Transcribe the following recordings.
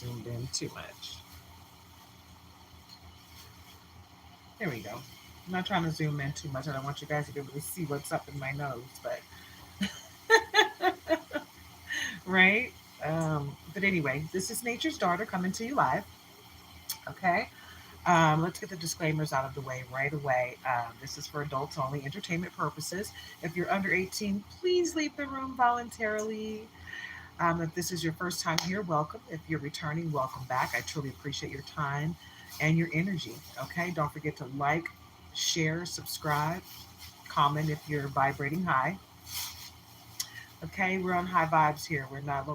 zoomed in too much. There we go. I'm not trying to zoom in too much. I don't want you guys to be able to see what's up in my nose, but right? But anyway, this is Nature's Daughter coming to you live. Okay. Let's get the disclaimers out of the way right away. This is for adults only, entertainment purposes. If you're under 18, please leave the room voluntarily. If this is your first time here, welcome. If you're returning, welcome back. I truly appreciate your time and your energy. Okay. Don't forget to like, share, subscribe, comment if you're vibrating high. Okay, we're on high vibes here. We're not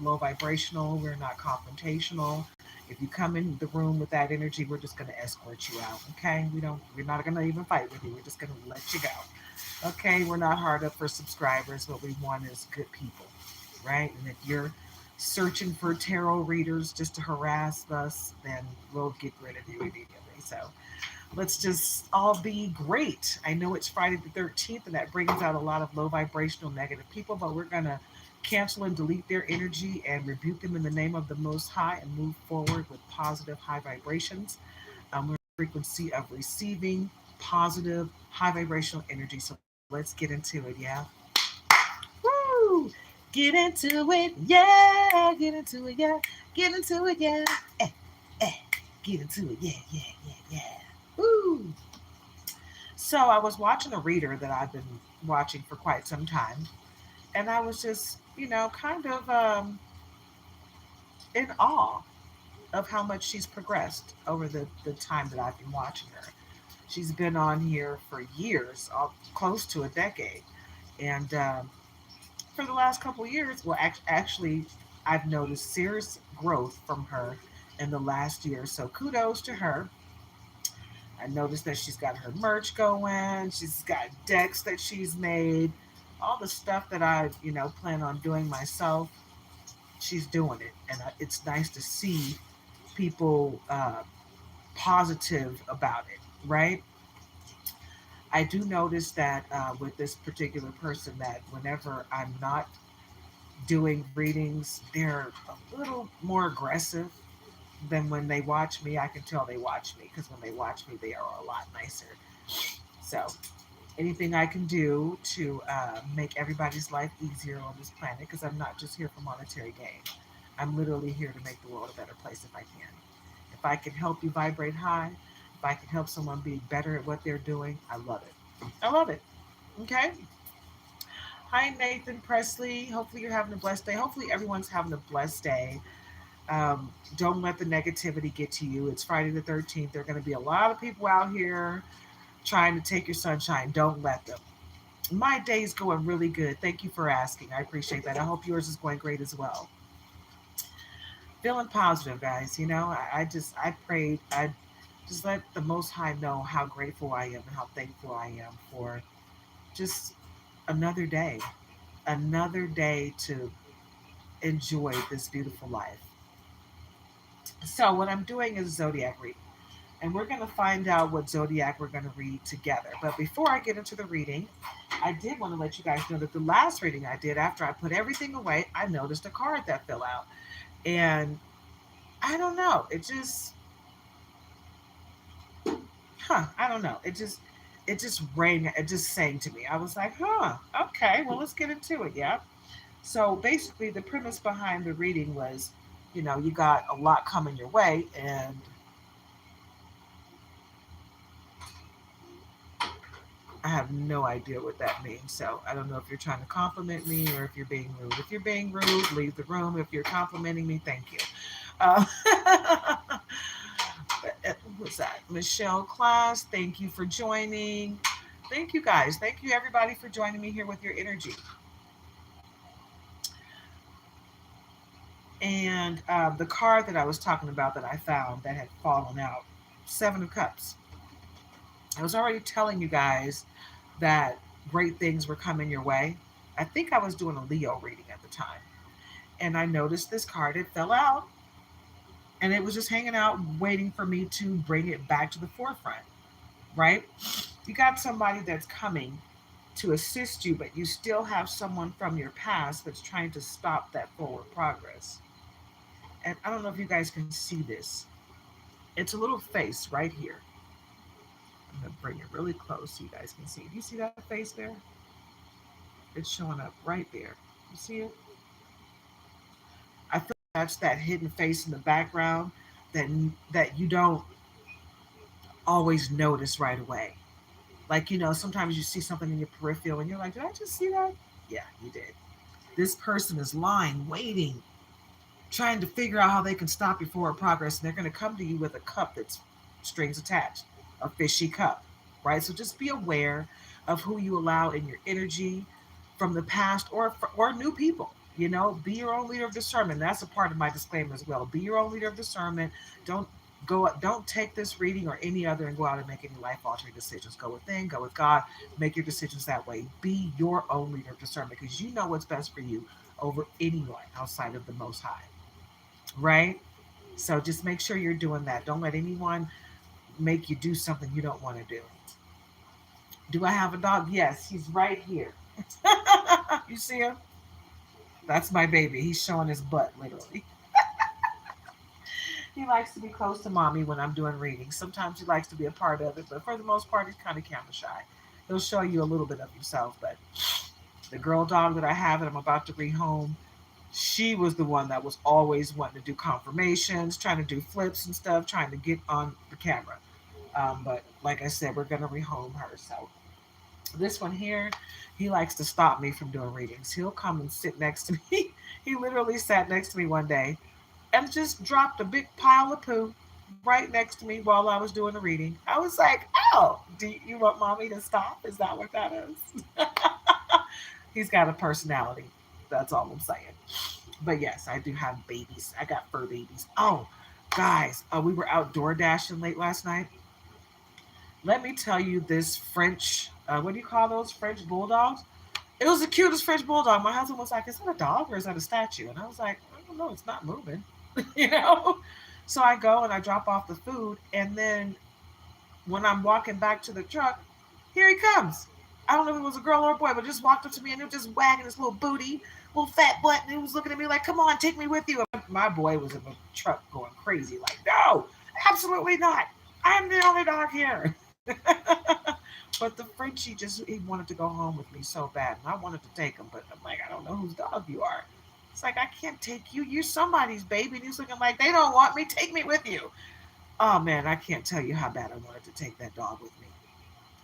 low vibrational, we're not confrontational. If you come in the room with that energy, we're just gonna escort you out. Okay? We're not gonna even fight with you. We're just gonna let you go. Okay, we're not hard up for subscribers. What we want is good people. Right? And if you're searching for tarot readers just to harass us, then we'll get rid of you immediately. So let's just all be great. I know it's Friday the 13th, and that brings out a lot of low vibrational negative people, but we're going to cancel and delete their energy and rebuke them in the name of the Most High and move forward with positive high vibrations. We're in the frequency of receiving positive high vibrational energy. So let's get into it, yeah? Woo! Get into it, yeah! Get into it, yeah! Get into it, yeah! Eh, eh. Get into it, yeah, yeah, yeah, yeah! Woo! So I was watching a reader that I've been watching for quite some time, and I was just, kind of in awe of how much she's progressed over the time that I've been watching her. She's been on here for years, close to a decade, and for the last couple of years, well, actually, I've noticed serious growth from her in the last year. So kudos to her. I noticed that she's got her merch going. She's got decks that she's made. All the stuff that I, plan on doing myself, she's doing it. And it's nice to see people positive about it, right? I do notice that with this particular person that whenever I'm not doing readings, they're a little more aggressive than when they watch me. I can tell they watch me because when they watch me, they are a lot nicer. So, anything I can do to make everybody's life easier on this planet, because I'm not just here for monetary gain. I'm literally here to make the world a better place if I can. If I can help you vibrate high, if I can help someone be better at what they're doing, I love it. I love it. Okay. Hi, Nathan Presley. Hopefully, you're having a blessed day. Hopefully, everyone's having a blessed day. Don't let the negativity get to you. It's Friday the 13th. There are going to be a lot of people out here trying to take your sunshine. Don't let them. My day is going really good. Thank you for asking. I appreciate that. I hope yours is going great as well. Feeling positive, guys. I prayed. I just let the Most High know how grateful I am and how thankful I am for just another day, another day to enjoy this beautiful life. So, what I'm doing is Zodiac reading, and we're going to find out what Zodiac we're going to read together. But before I get into the reading, I did want to let you guys know that the last reading I did, after I put everything away, I noticed a card that fell out. And I don't know, it just, I don't know. It just rang, it just sang to me. I was like, okay, well, let's get into it, yeah? So basically, the premise behind the reading was, you got a lot coming your way, and I have no idea what that means. So I don't know if you're trying to compliment me or if you're being rude. If you're being rude, leave the room. If you're complimenting me, thank you. Uh, what's that? Michelle Class, thank you for joining. Thank you guys. Thank you everybody for joining me here with your energy. And the card that I was talking about that I found that had fallen out, Seven of Cups. I was already telling you guys that great things were coming your way. I think I was doing a Leo reading at the time. And I noticed this card, it fell out. And it was just hanging out, waiting for me to bring it back to the forefront, right? You got somebody that's coming to assist you, but you still have someone from your past that's trying to stop that forward progress. And I don't know if you guys can see this. It's a little face right here. I'm gonna bring it really close so you guys can see. Do you see that face there? It's showing up right there. You see it? I feel like that's that hidden face in the background that that you don't always notice right away. Like, sometimes you see something in your peripheral and you're like, did I just see that? Yeah, you did. This person is lying, waiting, trying to figure out how they can stop your forward progress. And they're going to come to you with a cup that's strings attached, a fishy cup, right? So just be aware of who you allow in your energy from the past or new people. Be your own leader of discernment. That's a part of my disclaimer as well. Be your own leader of discernment. Don't don't take this reading or any other and go out and make any life altering decisions. Go within, go with God, make your decisions that way. Be your own leader of discernment because you know what's best for you over anyone outside of the Most High, right? So just make sure you're doing that. Don't let anyone make you do something you don't want to do. Do I have a dog? Yes, he's right here. You see him? That's my baby. He's showing his butt, literally. He likes to be close to mommy when I'm doing readings. Sometimes he likes to be a part of it, but for the most part, he's kind of camera shy. He'll show you a little bit of himself, but the girl dog that I have that I'm about to rehome, she was the one that was always wanting to do confirmations, trying to do flips and stuff, trying to get on the camera. But like I said, we're going to rehome her. So this one here, he likes to stop me from doing readings. He'll come and sit next to me. He literally sat next to me one day and just dropped a big pile of poo right next to me while I was doing the reading. I was like, oh, do you want mommy to stop? Is that what that is? He's got a personality. That's all I'm saying. But yes, I do have babies. I got fur babies. Oh, guys, we were outdoor dashing late last night. Let me tell you this French, what do you call those French bulldogs? It was the cutest French bulldog. My husband was like, is that a dog or is that a statue? And I was like, I don't know. It's not moving, you know? So I go and I drop off the food. And then when I'm walking back to the truck, here he comes. I don't know if it was a girl or a boy, but just walked up to me and he was just wagging his little booty, little fat butt, and he was looking at me like, come on, take me with you. My boy was in the truck going crazy, like, no, absolutely not. I'm the only dog here. But the Frenchie he wanted to go home with me so bad, and I wanted to take him, but I'm like, I don't know whose dog you are. It's like, I can't take you. You're somebody's baby. And he's looking like, they don't want me. Take me with you. Oh, man, I can't tell you how bad I wanted to take that dog with me.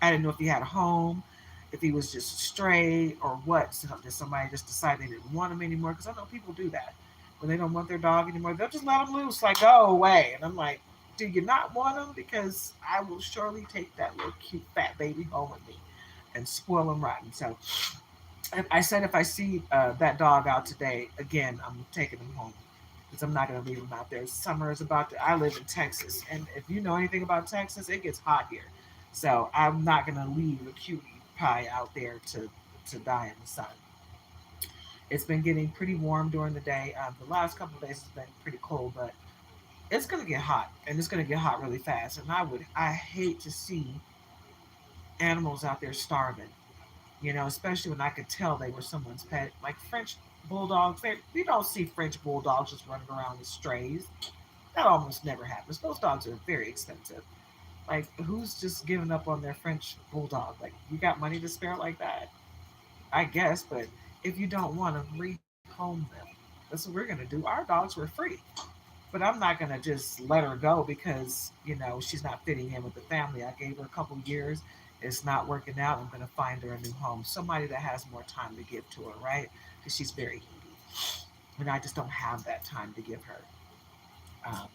I didn't know if he had a home, if he was just stray or what. So did somebody just decide they didn't want him anymore? Because I know people do that. When they don't want their dog anymore, they'll just let him loose, like, go away. And I'm like, do you not want him? Because I will surely take that little cute fat baby home with me and spoil him rotten. So I said if I see that dog out today, again, I'm taking him home because I'm not going to leave him out there. Summer is about to, I live in Texas. And if you know anything about Texas, it gets hot here. So I'm not going to leave a cutie pie out there to die in the sun. It's been getting pretty warm during the day. The last couple of days has been pretty cold, but it's gonna get hot, and it's gonna get hot really fast. And I hate to see animals out there starving. Especially when I could tell they were someone's pet, like French bulldogs. We don't see French bulldogs just running around with strays. That almost never happens. Those dogs are very expensive. Like, who's just giving up on their French bulldog? Like, you got money to spare like that? I guess, but if you don't want them, rehome them. That's what we're gonna do. Our dogs were free. But I'm not gonna just let her go because she's not fitting in with the family. I gave her a couple years. It's not working out. I'm gonna find her a new home, somebody that has more time to give to her, right? Because she's very needy, and I just don't have that time to give her. Um,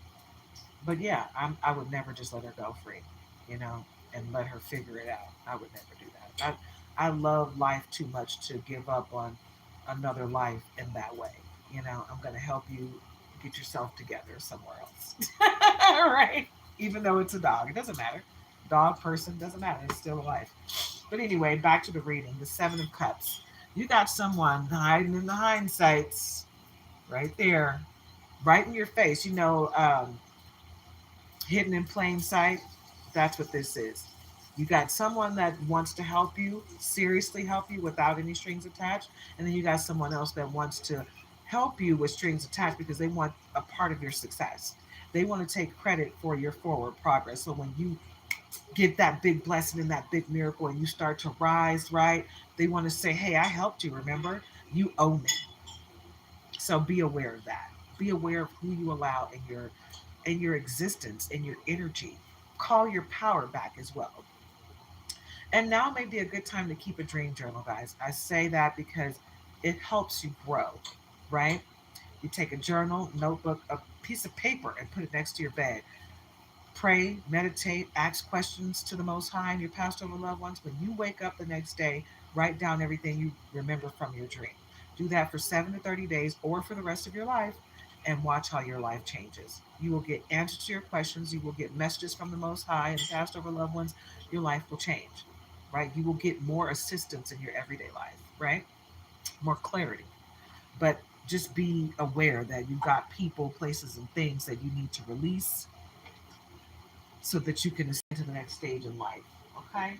but yeah, I would never just let her go free, you know, and let her figure it out. I would never do that. I love life too much to give up on another life in that way. I'm gonna help you get yourself together somewhere else. Right? Even though it's a dog. It doesn't matter. Dog, person, doesn't matter. It's still a life. But anyway, back to the reading. The Seven of Cups. You got someone hiding in the hindsights right there, right in your face. Hidden in plain sight. That's what this is. You got someone that wants to help you, seriously help you without any strings attached. And then you got someone else that wants to help you with strings attached because they want a part of your success. They want to take credit for your forward progress. So when you get that big blessing and that big miracle and you start to rise, right? They want to say, hey, I helped you, remember? You owe me. So be aware of that. Be aware of who you allow in your existence, in your energy. Call your power back as well. And now may be a good time to keep a dream journal, guys. I say that because it helps you grow, right? You take a journal, notebook, a piece of paper, and put it next to your bed. Pray, meditate, ask questions to the Most High and your past over loved ones. When you wake up the next day, write down everything you remember from your dream. Do that for 7 to 30 days or for the rest of your life and watch how your life changes. You will get answers to your questions. You will get messages from the Most High and past over loved ones. Your life will change, right? You will get more assistance in your everyday life, right? More clarity. But just be aware that you've got people, places, and things that you need to release so that you can ascend to the next stage in life. Okay?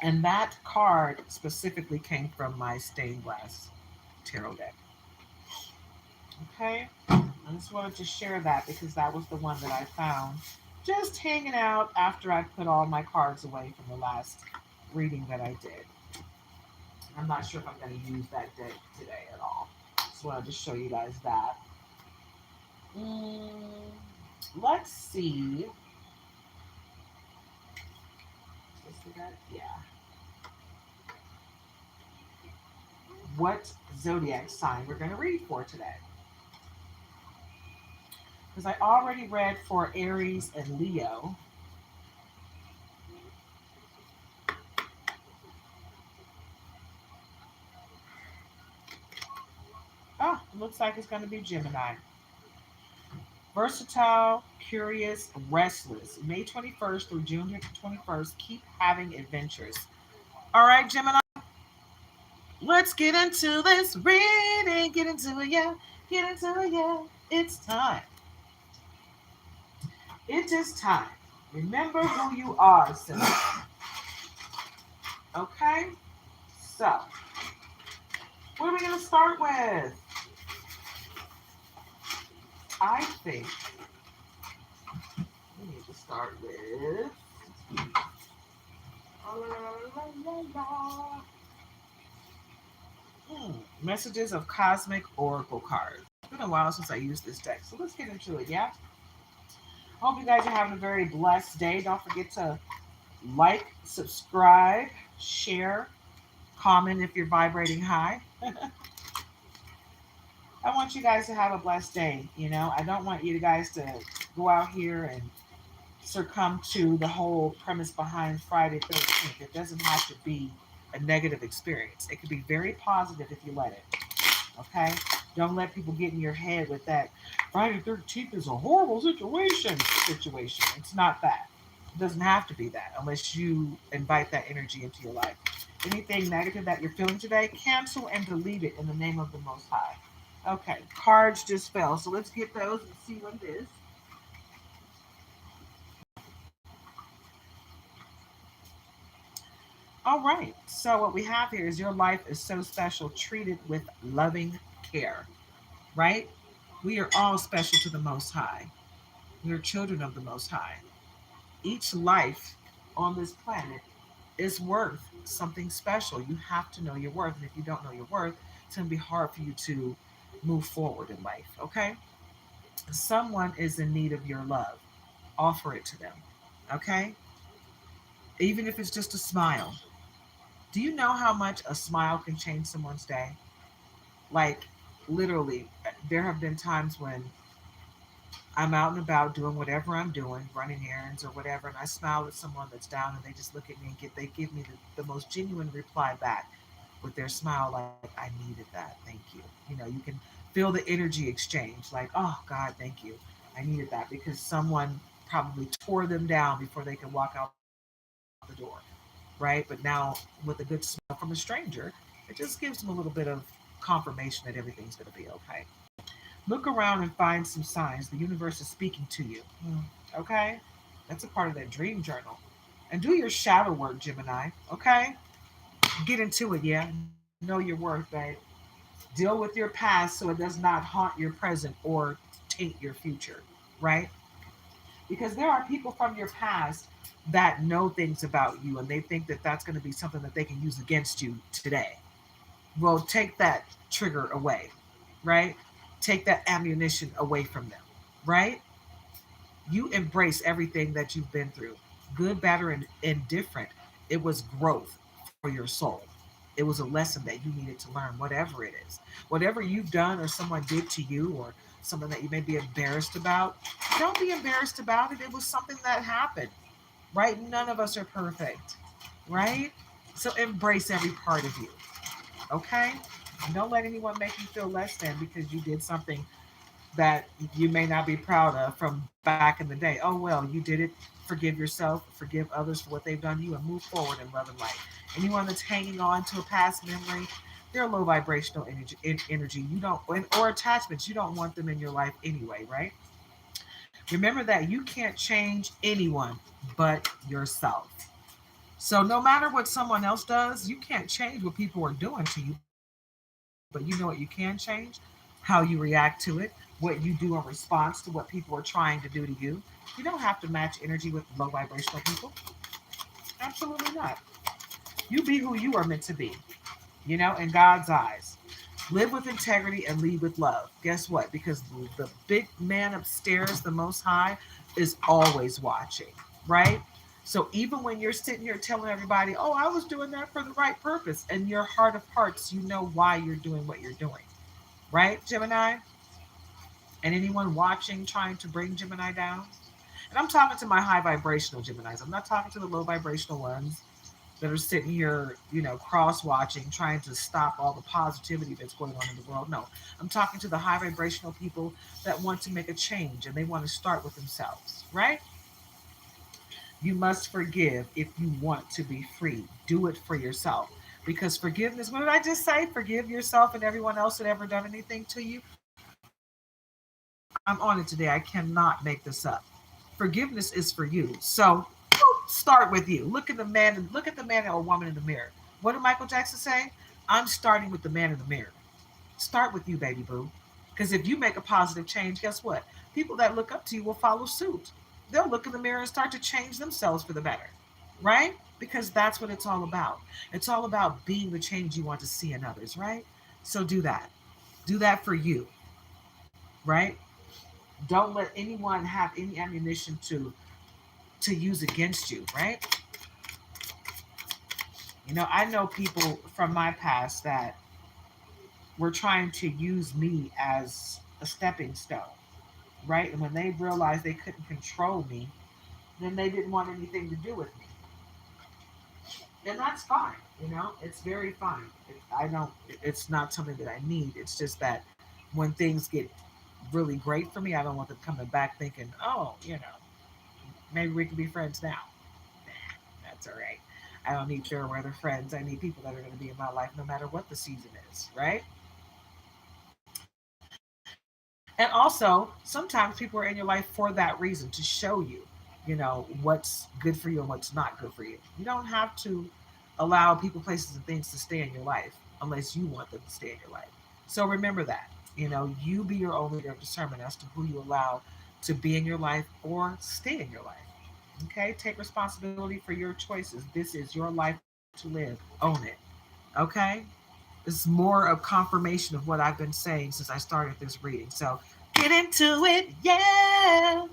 And that card specifically came from my stained glass tarot deck. Okay? I just wanted to share that because that was the one that I found just hanging out after I put all my cards away from the last reading that I did. I'm not sure if I'm going to use that deck today at all. Just wanted to show you guys that. Mm, let's see. Yeah. What zodiac sign we're going to read for today. Because I already read for Aries and Leo. Oh, it looks like it's going to be Gemini. Versatile, curious, restless. May 21st through June 21st. Keep having adventures. All right, Gemini. Let's get into this reading. Get into it, yeah. Get into it, yeah. It's time. It is time. Remember who you are, Simba. Okay? So, what are we going to start with? I think we need to start with messages of cosmic oracle cards. It's been a while since I used this deck, so let's get into it. Yeah. Hope you guys are having a very blessed day. Don't forget to like, subscribe, share, comment if you're vibrating high. I want you guys to have a blessed day. You know, I don't want you guys to go out here and succumb to the whole premise behind Friday 13th. It doesn't have to be a negative experience. It could be very positive if you let it. Okay? Don't let people get in your head with that Friday 13th is a horrible situation. It's not that. It doesn't have to be that unless you invite that energy into your life. Anything negative that you're feeling today, cancel and delete it in the name of the Most High. Okay, cards just fell. So let's get those and see what it is. All right. So what we have here is your life is so special, treated with loving care, right? We are all special to the Most High. We are children of the Most High. Each life on this planet is worth something special. You have to know your worth. And if you don't know your worth, it's going to be hard for you to move forward in life, okay? Someone is in need of your love. Offer it to them, okay? Even if it's just a smile. Do you know how much a smile can change someone's day? Like, literally, there have been times when I'm out and about doing whatever I'm doing, running errands or whatever, and I smile at someone that's down and they just look at me and they give me the most genuine reply back with their smile, like, I needed that. Thank you. You know, you can feel the energy exchange, like, oh, God, thank you. I needed that because someone probably tore them down before they could walk out the door, right? But now, with a good smile from a stranger, it just gives them a little bit of confirmation that everything's going to be okay. Look around and find some signs. The universe is speaking to you. Okay? That's a part of that dream journal. And do your shadow work, Gemini. Okay? Get into it, yeah? Know your worth, babe. Deal with your past so it does not haunt your present or taint your future, right? Because there are people from your past that know things about you and they think that that's going to be something that they can use against you today. Well, take that trigger away, right? Take that ammunition away from them, right? You embrace everything that you've been through, good, bad, or indifferent. It was growth for your soul. It was a lesson that you needed to learn, whatever it is. Whatever you've done or someone did to you or something that you may be embarrassed about, don't be embarrassed about it. It was something that happened, right? None of us are perfect, right? So embrace every part of you, okay? Don't let anyone make you feel less than because you did something that you may not be proud of from back in the day. Oh, well, you did it. Forgive yourself, forgive others for what they've done to you, and move forward in love and light. Anyone that's hanging on to a past memory, they're low vibrational energy. You don't, or attachments, you don't want them in your life anyway, right? Remember that you can't change anyone but yourself. So no matter what someone else does, you can't change what people are doing to you, but you know what you can change? How you react to it, what you do in response to what people are trying to do to you. You don't have to match energy with low vibrational people. Absolutely not. You be who you are meant to be, in God's eyes. Live with integrity and lead with love. Guess what? Because the big man upstairs, the Most High, is always watching, right? So even when you're sitting here telling everybody, oh, I was doing that for the right purpose, in your heart of hearts, you know why you're doing what you're doing, right, Gemini? And anyone watching trying to bring Gemini down? And I'm talking to my high vibrational Geminis. I'm not talking to the low vibrational ones that are sitting here, cross watching, trying to stop all the positivity that's going on in the world. No, I'm talking to the high vibrational people that want to make a change and they want to start with themselves, right? You must forgive if you want to be free. Do it for yourself. Because forgiveness, what did I just say? Forgive yourself and everyone else that ever done anything to you. I'm on it today. I cannot make this up. Forgiveness is for you. So start with you. Look at the man or woman in the mirror. What did Michael Jackson say? I'm starting with the man in the mirror. Start with you, baby boo. Because if you make a positive change, guess what? People that look up to you will follow suit. They'll look in the mirror and start to change themselves for the better, right? Because that's what it's all about. It's all about being the change you want to see in others, right? So do that. Do that for you, right? Don't let anyone have any ammunition to use against you, right? I know people from my past that were trying to use me as a stepping stone, right? And when they realized they couldn't control me, then they didn't want anything to do with me. And that's fine, it's very fine. I don't, it's not something that I need. It's just that when things get really great for me, I don't want them coming back thinking, oh, maybe we can be friends now. That's all right. I don't need fair weather friends. I need people that are going to be in my life no matter what the season is, right? And also, sometimes people are in your life for that reason to show you, what's good for you and what's not good for you. You don't have to allow people, places, and things to stay in your life unless you want them to stay in your life. So remember that. You be your own leader of discernment as to who you allow to be in your life or stay in your life. Okay? Take responsibility for your choices. This is your life to live. Own it. Okay? It's more of confirmation of what I've been saying since I started this reading. So get into it. Yeah.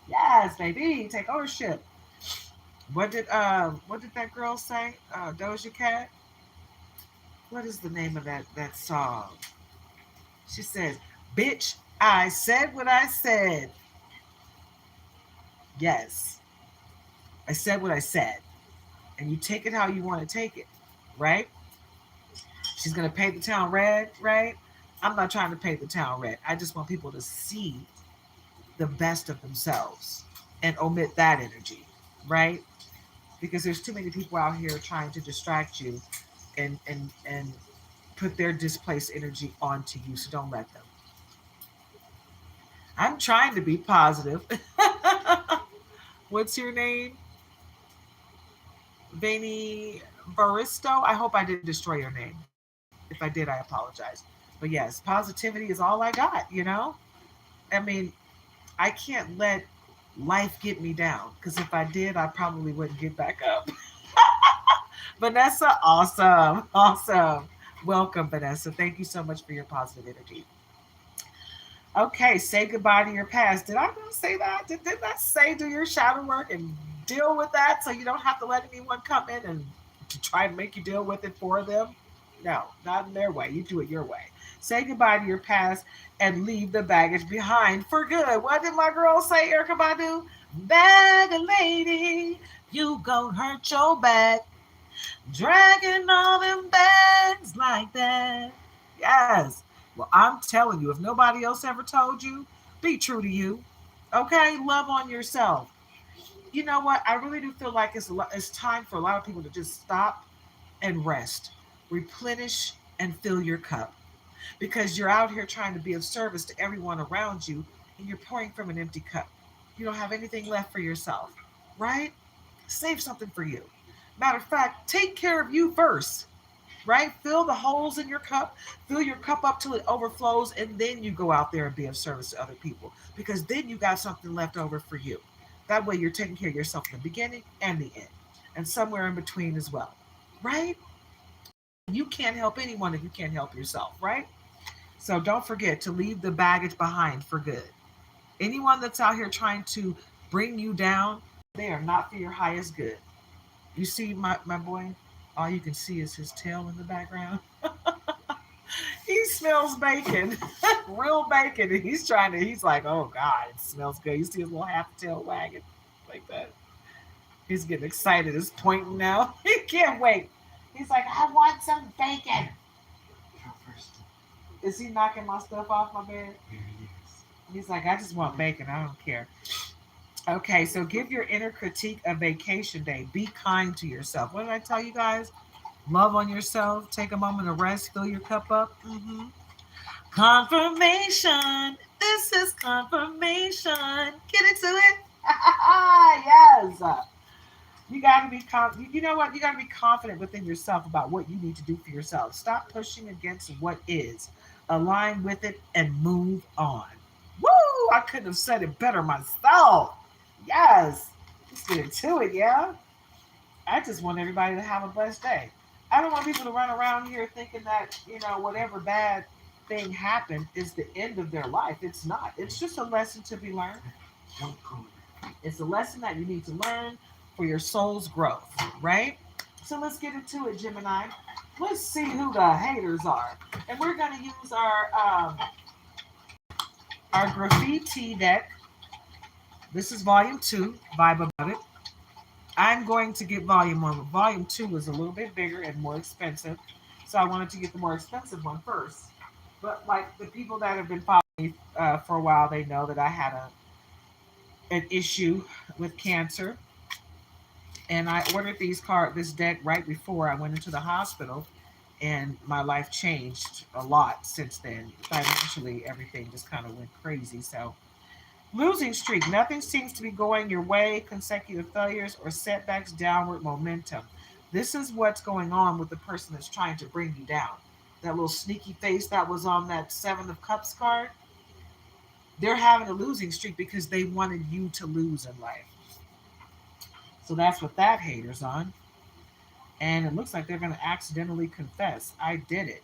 Yes, baby. Take ownership. What did that girl say? Doja Cat? What is the name of that song? She says, "Bitch, I said what I said." Yes. I said what I said. And you take it how you want to take it, right? She's gonna paint the town red, right? I'm not trying to paint the town red. I just want people to see the best of themselves and omit that energy, right? Because there's too many people out here trying to distract you and put their displaced energy onto you. So don't let them. I'm trying to be positive. What's your name? Vani Baristo. I hope I didn't destroy your name. If I did, I apologize. But yes, positivity is all I got, you know? I mean, I can't let life get me down because if I did, I probably wouldn't get back up. Vanessa, awesome. Awesome. Welcome, Vanessa. Thank you so much for your positive energy. Okay, say goodbye to your past. Did I not say that? Didn't I say do your shadow work and deal with that so you don't have to let anyone come in and to try and make you deal with it for them? No, not in their way. You do it your way. Say goodbye to your past and leave the baggage behind for good. What did my girl say, Erica Badu? Bag a lady, you gon' hurt your back. Dragging all them bags like that. Yes. Well, I'm telling you, if nobody else ever told you, be true to you. Okay? Love on yourself. You know what? I really do feel like it's time for a lot of people to just stop and rest, replenish, and fill your cup because you're out here trying to be of service to everyone around you and you're pouring from an empty cup. You don't have anything left for yourself, right? Save something for you. Matter of fact, take care of you first, right? Fill the holes in your cup, fill your cup up till it overflows, and then you go out there and be of service to other people because then you got something left over for you. That way, you're taking care of yourself in the beginning and the end, and somewhere in between as well, right? You can't help anyone if you can't help yourself, right? So don't forget to leave the baggage behind for good. Anyone that's out here trying to bring you down, they are not for your highest good. You see my boy? All you can see is his tail in the background. He smells bacon, real bacon, and he's like, oh God, it smells good. You see his little half tail wagging like that. He's getting excited. He's pointing now. He can't wait. He's like, I want some bacon. Is he knocking my stuff off my bed? He's like, I just want bacon. I don't care. Okay, so give your inner critique a vacation day. Be kind to yourself. What did I tell you guys? Love on yourself. Take a moment of rest. Fill your cup up. Confirmation. This is confirmation. Get into it. Yes. You got to be confident. You know what? You got to be confident within yourself about what you need to do for yourself. Stop pushing against what is. Align with it and move on. Woo! I couldn't have said it better myself. Yes. Let's get into it, yeah? I just want everybody to have a blessed day. I don't want people to run around here thinking that, whatever bad thing happened is the end of their life. It's not. It's just a lesson to be learned. It's a lesson that you need to learn for your soul's growth, right? So let's get into it, Gemini. Let's see who the haters are. And we're going to use our graffiti deck. This is volume 2, Vibe About It. I'm going to get volume 1, but volume 2 was a little bit bigger and more expensive. So I wanted to get the more expensive one first. But like the people that have been following me for a while, they know that I had an issue with cancer. And I ordered this deck right before I went into the hospital. And my life changed a lot since then. Financially, everything just kind of went crazy. So losing streak. Nothing seems to be going your way. Consecutive failures or setbacks, downward momentum. This is what's going on with the person that's trying to bring you down. That little sneaky face that was on that Seven of Cups card. They're having a losing streak because they wanted you to lose in life. So that's what that hater's on. And it looks like they're going to accidentally confess. I did it.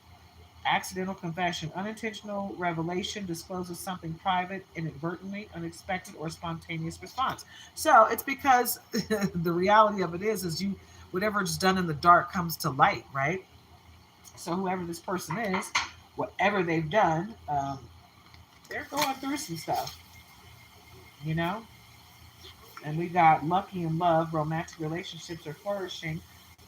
Accidental confession, unintentional revelation, discloses something private, inadvertently, unexpected, or spontaneous response. So it's because the reality of it is whatever is done in the dark comes to light, right? So whoever this person is, whatever they've done, they're going through some stuff, you know? And we got lucky in love, romantic relationships are flourishing,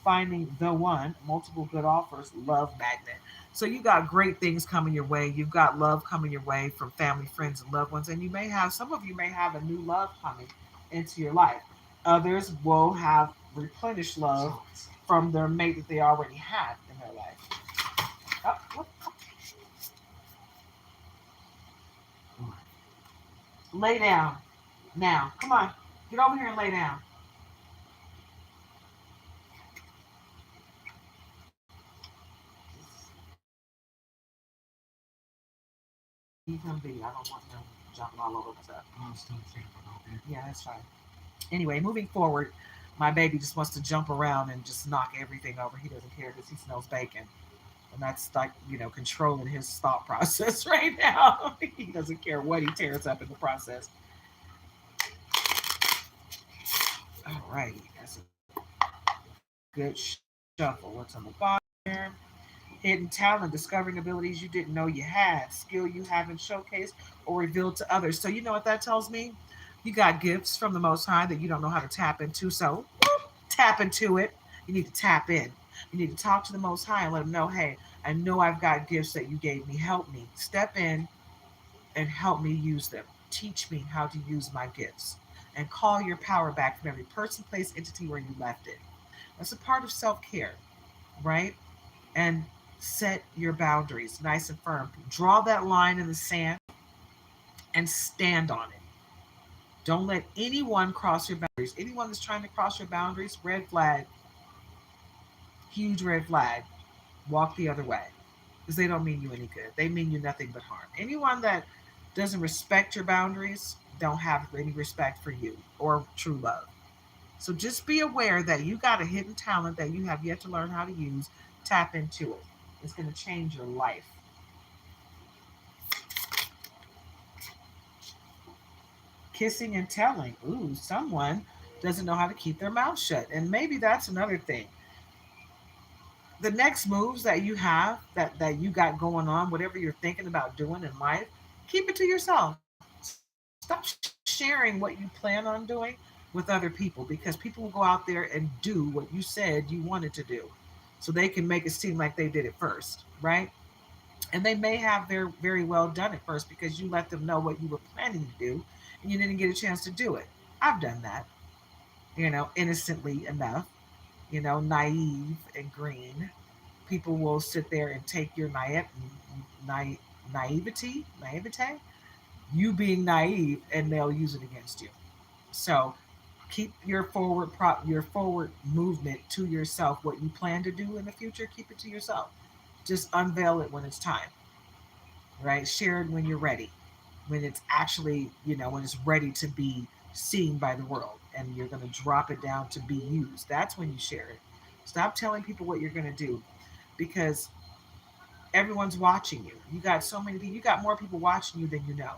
finding the one, multiple good offers, love magnet. So you got great things coming your way. You've got love coming your way from family, friends, and loved ones. And some of you may have a new love coming into your life. Others will have replenished love from their mate that they already had in their life. Oh, lay down now. Come on. Get over here and lay down. Leave him be. I don't want him jumping all over the stuff. I'm still thinking about it. Yeah, that's fine. Anyway, moving forward, my baby just wants to jump around and just knock everything over. He doesn't care because he smells bacon. And that's like, controlling his thought process right now. He doesn't care what he tears up in the process. All righty. That's a good shuffle. What's on the bottom there? Hidden talent, discovering abilities you didn't know you had, skill you haven't showcased or revealed to others. So, you know what that tells me? You got gifts from the Most High that you don't know how to tap into. So, tap into it. You need to tap in. You need to talk to the Most High and let him know, hey, I know I've got gifts that you gave me. Help me. Step in and help me use them. Teach me how to use my gifts. And call your power back from every person, place, entity where you left it. That's a part of self care, right? And set your boundaries nice and firm. Draw that line in the sand and stand on it. Don't let anyone cross your boundaries. Anyone that's trying to cross your boundaries, red flag, huge red flag, walk the other way because they don't mean you any good. They mean you nothing but harm. Anyone that doesn't respect your boundaries don't have any respect for you or true love. So just be aware that you got a hidden talent that you have yet to learn how to use. Tap into it. It's going to change your life. Kissing and telling. Ooh, someone doesn't know how to keep their mouth shut. And maybe that's another thing. The next moves that you have that you got going on, whatever you're thinking about doing in life, keep it to yourself. Stop sharing what you plan on doing with other people because people will go out there and do what you said you wanted to do. So they can make it seem like they did it first, right? And they may have very well done it first because you let them know what you were planning to do and you didn't get a chance to do it. I've done that, innocently enough, naive and green. People will sit there and take your naivete, you being naive, and they'll use it against you. So keep your forward movement to yourself. What you plan to do in the future, keep it to yourself. Just unveil it when it's time, right? Share it when you're ready, when it's actually, when it's ready to be seen by the world and you're going to drop it down to be used. That's when you share it. Stop telling people what you're going to do because everyone's watching you. You got so many people, you got more people watching you than you know.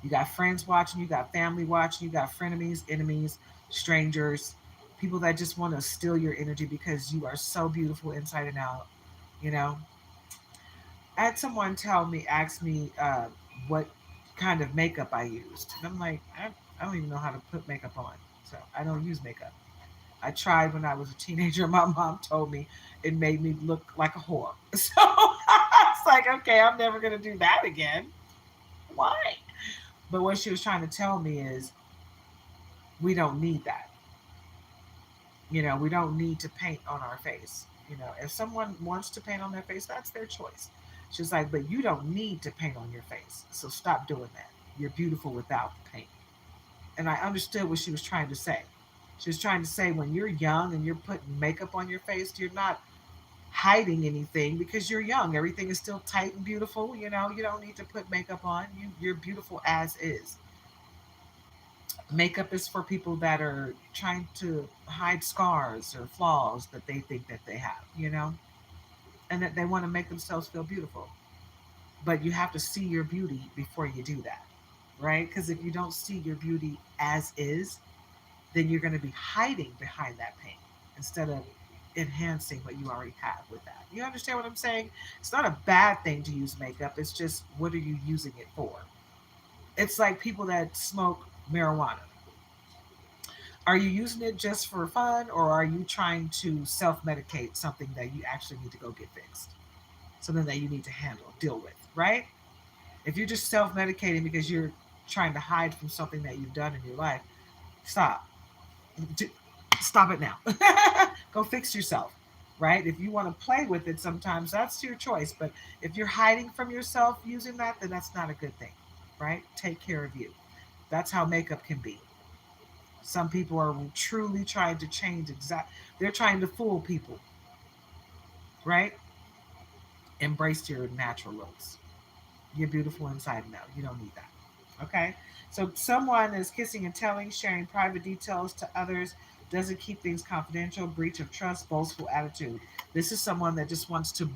You got friends watching, you got family watching, you got frenemies, enemies, strangers, people that just want to steal your energy because you are so beautiful inside and out. You know, I had someone ask me what kind of makeup I used. And I'm like, I don't even know how to put makeup on. So I don't use makeup. I tried when I was a teenager. My mom told me it made me look like a whore. So it's like, okay, I'm never going to do that again. Why? But what she was trying to tell me is we don't need that. We don't need to paint on our face. If someone wants to paint on their face, that's their choice. She's like, but you don't need to paint on your face. So stop doing that. You're beautiful without the paint. And I understood what she was trying to say. She was trying to say when you're young and you're putting makeup on your face, you're not hiding anything because you're young. Everything is still tight and beautiful. You don't need to put makeup on. You're beautiful as is. Makeup is for people that are trying to hide scars or flaws that they think that they have, and that they want to make themselves feel beautiful. But you have to see your beauty before you do that, right? Because if you don't see your beauty as is, then you're going to be hiding behind that paint instead of enhancing what you already have with that. You understand what I'm saying? It's not a bad thing to use makeup. It's just what are you using it for? It's like people that smoke marijuana. Are you using it just for fun or are you trying to self medicate something that you actually need to go get fixed? Something that you need to deal with, right? If you're just self medicating because you're trying to hide from something that you've done in your life, stop. Stop it now. Go fix yourself, right? If you want to play with it sometimes, that's your choice. But if you're hiding from yourself using that, then that's not a good thing, right? Take care of you. That's how makeup can be. Some people are truly trying to change they're trying to fool people, right? Embrace your natural looks. You're beautiful inside and out. You don't need that. Okay? So someone is kissing and telling, sharing private details to others, doesn't keep things confidential, breach of trust, boastful attitude. This is someone that just wants to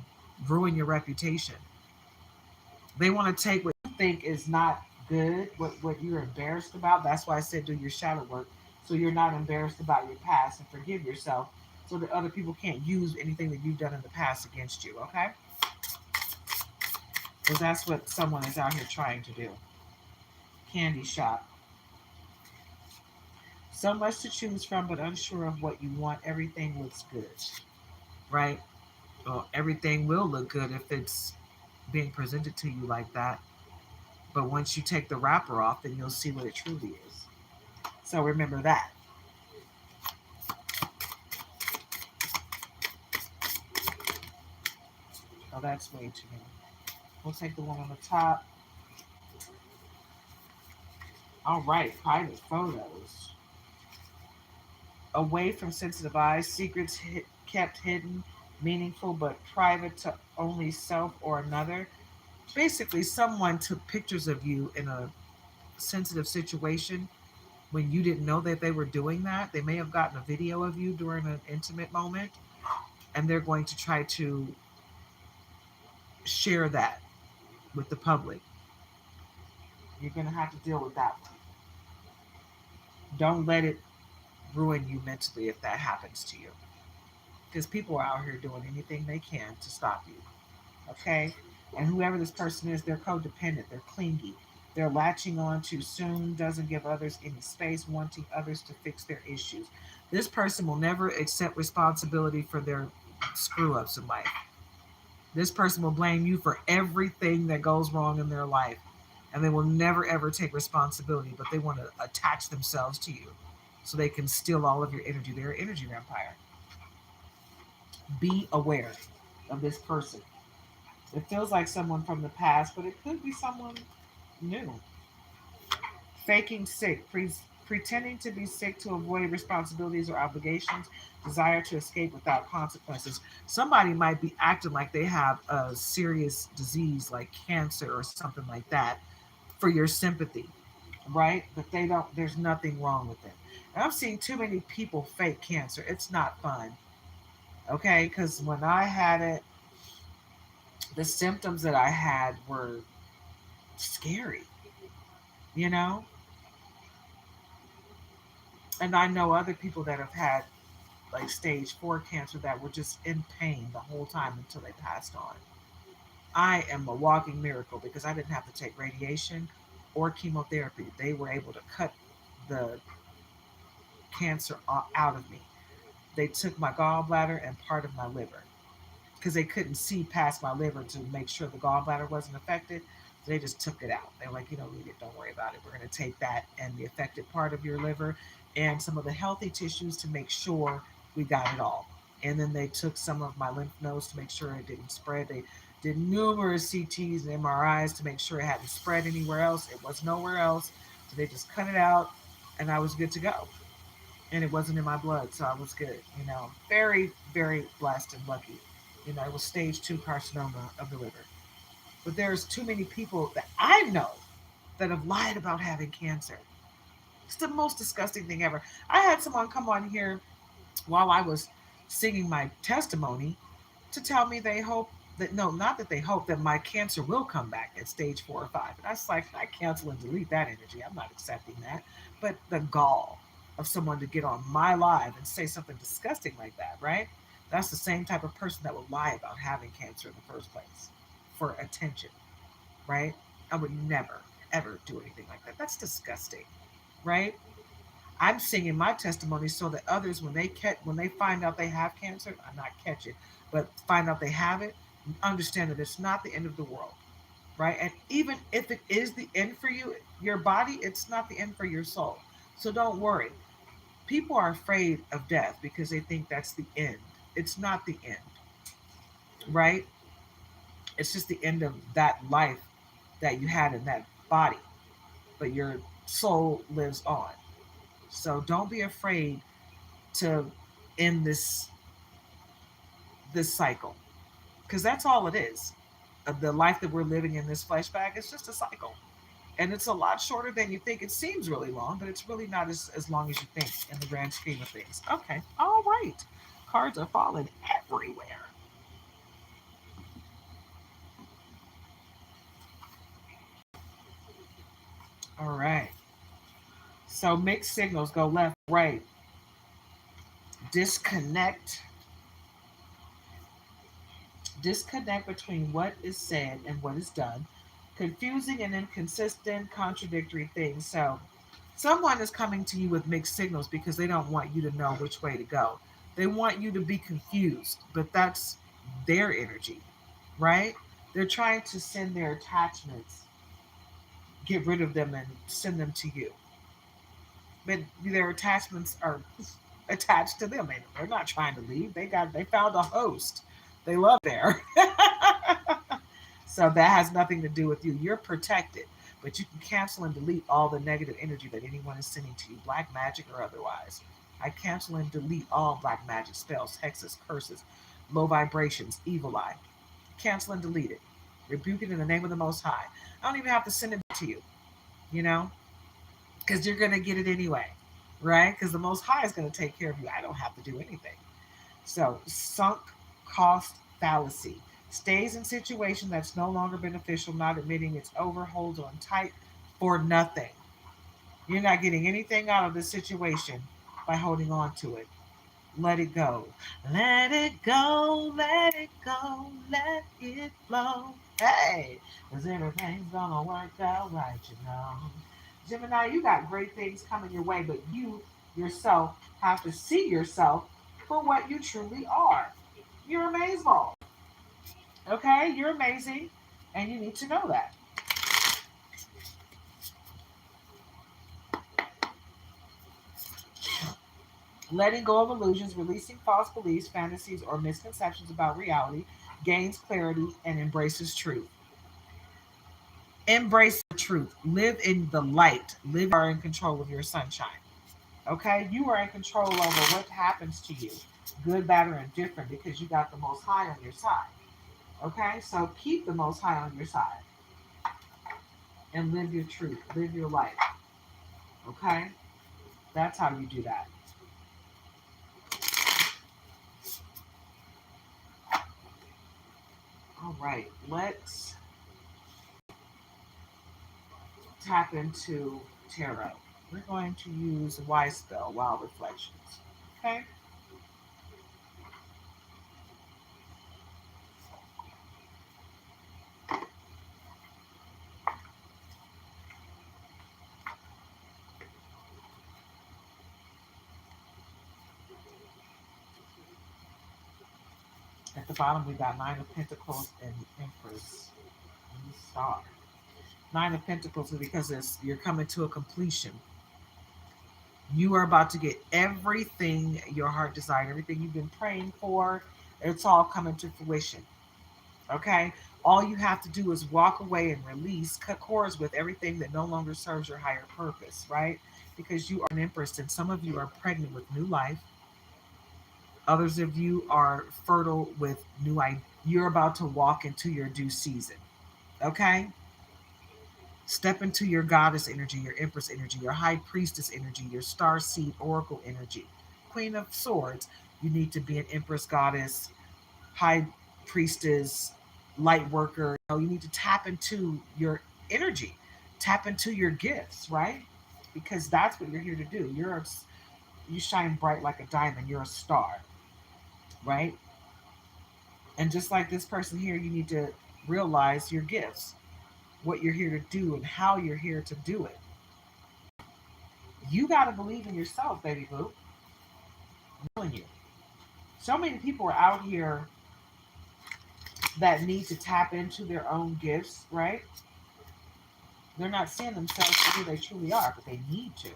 ruin your reputation. They want to take what you think is not good, what you're embarrassed about. That's why I said do your shadow work so you're not embarrassed about your past and forgive yourself so that other people can't use anything that you've done in the past against you, okay? Because that's what someone is out here trying to do. Candy shop. So much to choose from, but unsure of what you want. Everything looks good, right? Well, everything will look good if it's being presented to you like that. But once you take the wrapper off, then you'll see what it truly is. So remember that. Oh, that's way too many. We'll take the one on the top. All right, private photos. Away from sensitive eyes, secrets kept hidden, meaningful but private to only self or another. Basically, someone took pictures of you in a sensitive situation when you didn't know that they were doing that. They may have gotten a video of you during an intimate moment, and they're going to try to share that with the public. You're going to have to deal with that one. Don't let it ruin you mentally if that happens to you. Because people are out here doing anything they can to stop you. Okay? And whoever this person is, they're codependent, they're clingy, they're latching on too soon, doesn't give others any space, wanting others to fix their issues. This person will never accept responsibility for their screw ups in life. This person will blame you for everything that goes wrong in their life. And they will never ever take responsibility, but they want to attach themselves to you so they can steal all of your energy. They're an energy vampire. Be aware of this person. It feels like someone from the past, but it could be someone new. Faking sick, pretending to be sick to avoid responsibilities or obligations, desire to escape without consequences. Somebody might be acting like they have a serious disease like cancer or something like that for your sympathy, right? But they don't, there's nothing wrong with it. And I've seen too many people fake cancer. It's not fun, okay? Because when I had it, the symptoms that I had were scary, you know? And I know other people that have had like stage 4 cancer that were just in pain the whole time until they passed on. I am a walking miracle because I didn't have to take radiation or chemotherapy. They were able to cut the cancer out of me. They took my gallbladder and part of my liver because they couldn't see past my liver to make sure the gallbladder wasn't affected. So they just took it out. They were like, you don't need it. Don't worry about it. We're going to take that and the affected part of your liver and some of the healthy tissues to make sure we got it all. And then they took some of my lymph nodes to make sure it didn't spread. They did numerous CTs and MRIs to make sure it hadn't spread anywhere else. It was nowhere else. So they just cut it out and I was good to go. And it wasn't in my blood, so I was good. Very, very blessed and lucky. It was stage 2 carcinoma of the liver. But there's too many people that I know that have lied about having cancer. It's the most disgusting thing ever. I had someone come on here while I was singing my testimony to tell me they hope that, no, not that they hope that my cancer will come back at stage 4 or 5. And I was like, I cancel and delete that energy. I'm not accepting that. But the gall of someone to get on my live and say something disgusting like that, right? That's the same type of person that would lie about having cancer in the first place for attention, right? I would never, ever do anything like that. That's disgusting, right? I'm singing my testimony so that others, when they find out they have cancer, not catch it, but find out they have it, understand that it's not the end of the world, right? And even if it is the end for you, your body, it's not the end for your soul. So don't worry. People are afraid of death because they think that's the end. It's not the end, right? It's just the end of that life that you had in that body, but your soul lives on. So don't be afraid to end this cycle because that's all it is. The life that we're living in this flesh bag is just a cycle. And it's a lot shorter than you think. It seems really long, but it's really not as long as you think in the grand scheme of things. Okay, all right. Cards are falling everywhere. All right. So mixed signals go left, right, disconnect, disconnect between what is said and what is done, confusing and inconsistent, contradictory things. So someone is coming to you with mixed signals because they don't want you to know which way to go. They want you to be confused, but that's their energy, right? They're trying to send their attachments, get rid of them, and send them to you. But their attachments are attached to them, and they're not trying to leave. They found a host. They love there. So that has nothing to do with you. You're protected, but you can cancel and delete all the negative energy that anyone is sending to you, black magic or otherwise. I cancel and delete all black magic spells, hexes, curses, low vibrations, evil eye. Cancel and delete it. Rebuke it in the name of the Most High. I don't even have to send it to you, you know, because you're going to get it anyway, right? Because the Most High is going to take care of you. I don't have to do anything. So, sunk cost fallacy. Stays in situation that's no longer beneficial, not admitting it's over, holds on tight for nothing. You're not getting anything out of this situation by holding on to it. Let it go. Let it go, let it go, let it flow. Hey, because everything's gonna work out right, you know. Gemini, you got great things coming your way, but you yourself have to see yourself for what you truly are. You're amazing. Okay? You're amazing, and you need to know that. Letting go of illusions, releasing false beliefs, fantasies, or misconceptions about reality, gains clarity and embraces truth. Embrace the truth. Live in the light. Live are in control of your sunshine. Okay? You are in control over what happens to you, good, bad, or indifferent, because you got the Most High on your side. Okay? So keep the Most High on your side and live your truth. Live your life. Okay? That's how you do that. All right. Let's tap into tarot. We're going to use Wise Spell, Wild Reflections. Okay? At the bottom, we got Nine of Pentacles and Empress and the Star. Nine of Pentacles is because you're coming to a completion. You are about to get everything your heart desired, everything you've been praying for. It's all coming to fruition. Okay? All you have to do is walk away and release, cut cords with everything that no longer serves your higher purpose, right? Because you are an empress, and some of you are pregnant with new life. Others of you are fertile with new ideas. You're about to walk into your due season. Okay? Step into your goddess energy, your empress energy, your high priestess energy, your star seed oracle energy. Queen of Swords, you need to be an empress goddess, high priestess, light worker. You need to tap into your energy, tap into your gifts, right? Because that's what you're here to do. You shine bright like a diamond. You're a star, right? And just like this person here, you need to realize your gifts, what you're here to do, and how you're here to do it. You got to believe in yourself, baby boo. I'm telling you. So many people are out here that need to tap into their own gifts, right? They're not seeing themselves for who they truly are, but they need to,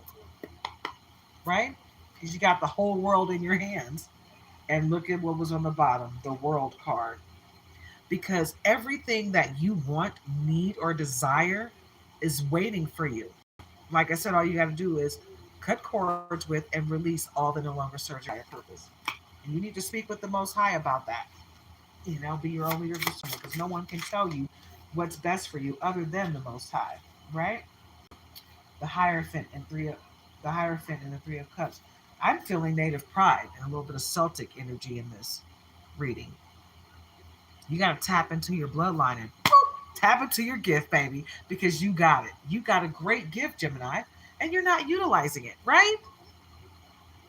right? Because you got the whole world in your hands. And look at what was on the bottom, the world card. Because everything that you want, need, or desire is waiting for you. Like I said, all you got to do is cut cords with and release all that no longer serves your higher purpose. And you need to speak with the Most High about that. Be your own leader of discernment, because no one can tell you what's best for you other than the Most High, right? The Hierophant and the Hierophant and the Three of Cups. I'm feeling native pride and a little bit of Celtic energy in this reading. You got to tap into your bloodline and tap into your gift, baby, because you got it. You got a great gift, Gemini, and you're not utilizing it, right?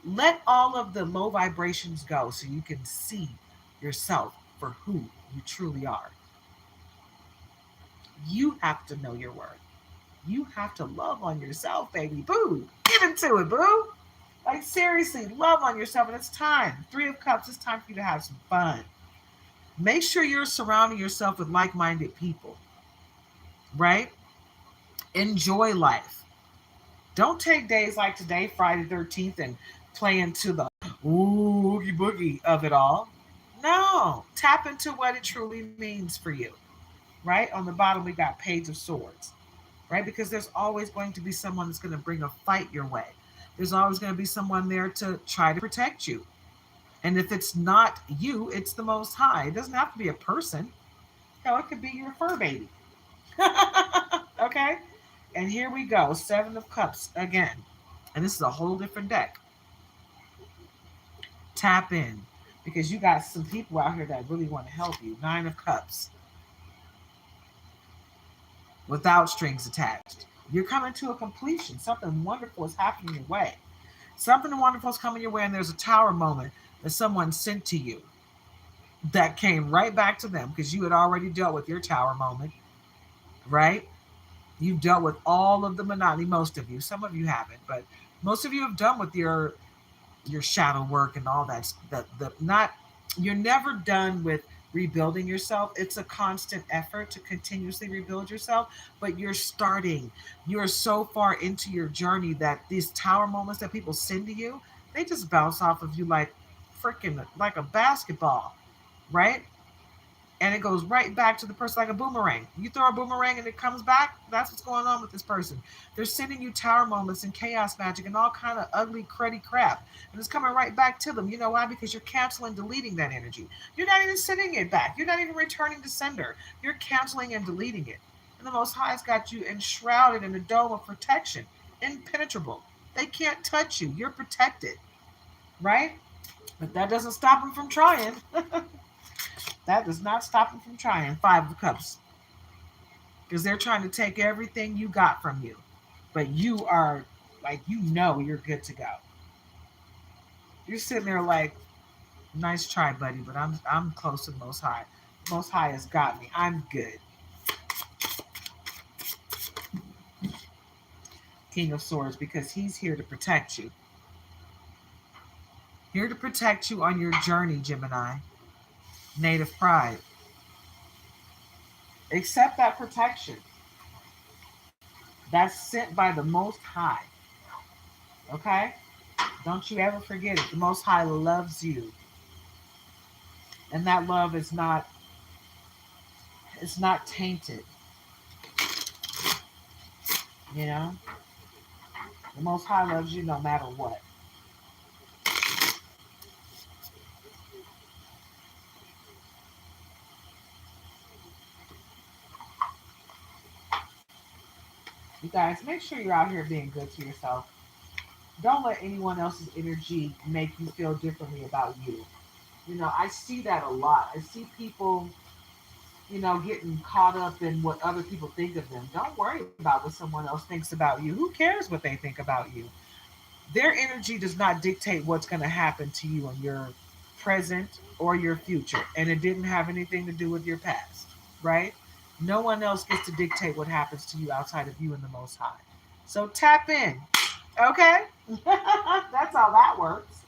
Let all of the low vibrations go so you can see yourself for who you truly are. You have to know your worth. You have to love on yourself, baby. Boo. Get into it, boo. Like, seriously, love on yourself. And it's time. Three of Cups, it's time for you to have some fun. Make sure you're surrounding yourself with like minded people, right? Enjoy life. Don't take days like today, Friday the 13th, and play into the oogie boogie of it all. No. Tap into what it truly means for you, right? On the bottom, we got Page of Swords, right? Because there's always going to be someone that's going to bring a fight your way. There's always going to be someone there to try to protect you. And if it's not you, it's the Most High. It doesn't have to be a person. Hell, it could be your fur baby. Okay? And here we go. Seven of Cups again. And this is a whole different deck. Tap in. Because you got some people out here that really want to help you. Nine of Cups. Without strings attached. You're coming to a completion. Something wonderful is happening your way. Something wonderful is coming your way, and there's a tower moment that someone sent to you that came right back to them because you had already dealt with your tower moment, right? You've dealt with all of the monotony, most of you. Some of you haven't, but most of you have done with your shadow work and all that. The not You're never done with rebuilding yourself. It's a constant effort to continuously rebuild yourself, but you're starting. You're so far into your journey that these tower moments that people send to you, they just bounce off of you like freaking like a basketball, right? And it goes right back to the person like a boomerang. You throw a boomerang and it comes back. That's what's going on with this person. They're sending you tower moments and chaos magic and all kind of ugly, cruddy crap, and it's coming right back to them. You know why? Because you're canceling, deleting that energy. You're not even sending it back. You're not even returning to sender. You're canceling and deleting it. And the Most High's got you enshrouded in a dome of protection, impenetrable. They can't touch you. You're protected, right? But that doesn't stop them from trying. That does not stop them from trying. Five of Cups. Because they're trying to take everything you got from you. But you are, like, you're good to go. You're sitting there like, nice try, buddy, but I'm close to the Most High. Most High has got me. I'm good. King of Swords, because he's here to protect you. Here to protect you on your journey, Gemini. Native pride. Accept that protection. That's sent by the Most High. Okay? Don't you ever forget it. The Most High loves you. And that love is not, it's not tainted. You know? The Most High loves you no matter what. You guys, make sure you're out here being good to yourself. Don't let anyone else's energy make you feel differently about you. I see that a lot. I see people, getting caught up in what other people think of them. Don't worry about what someone else thinks about you. Who cares what they think about you? Their energy does not dictate what's going to happen to you in your present or your future. And it didn't have anything to do with your past, right? No one else gets to dictate what happens to you outside of you and the Most High. So tap in, okay? That's how that works.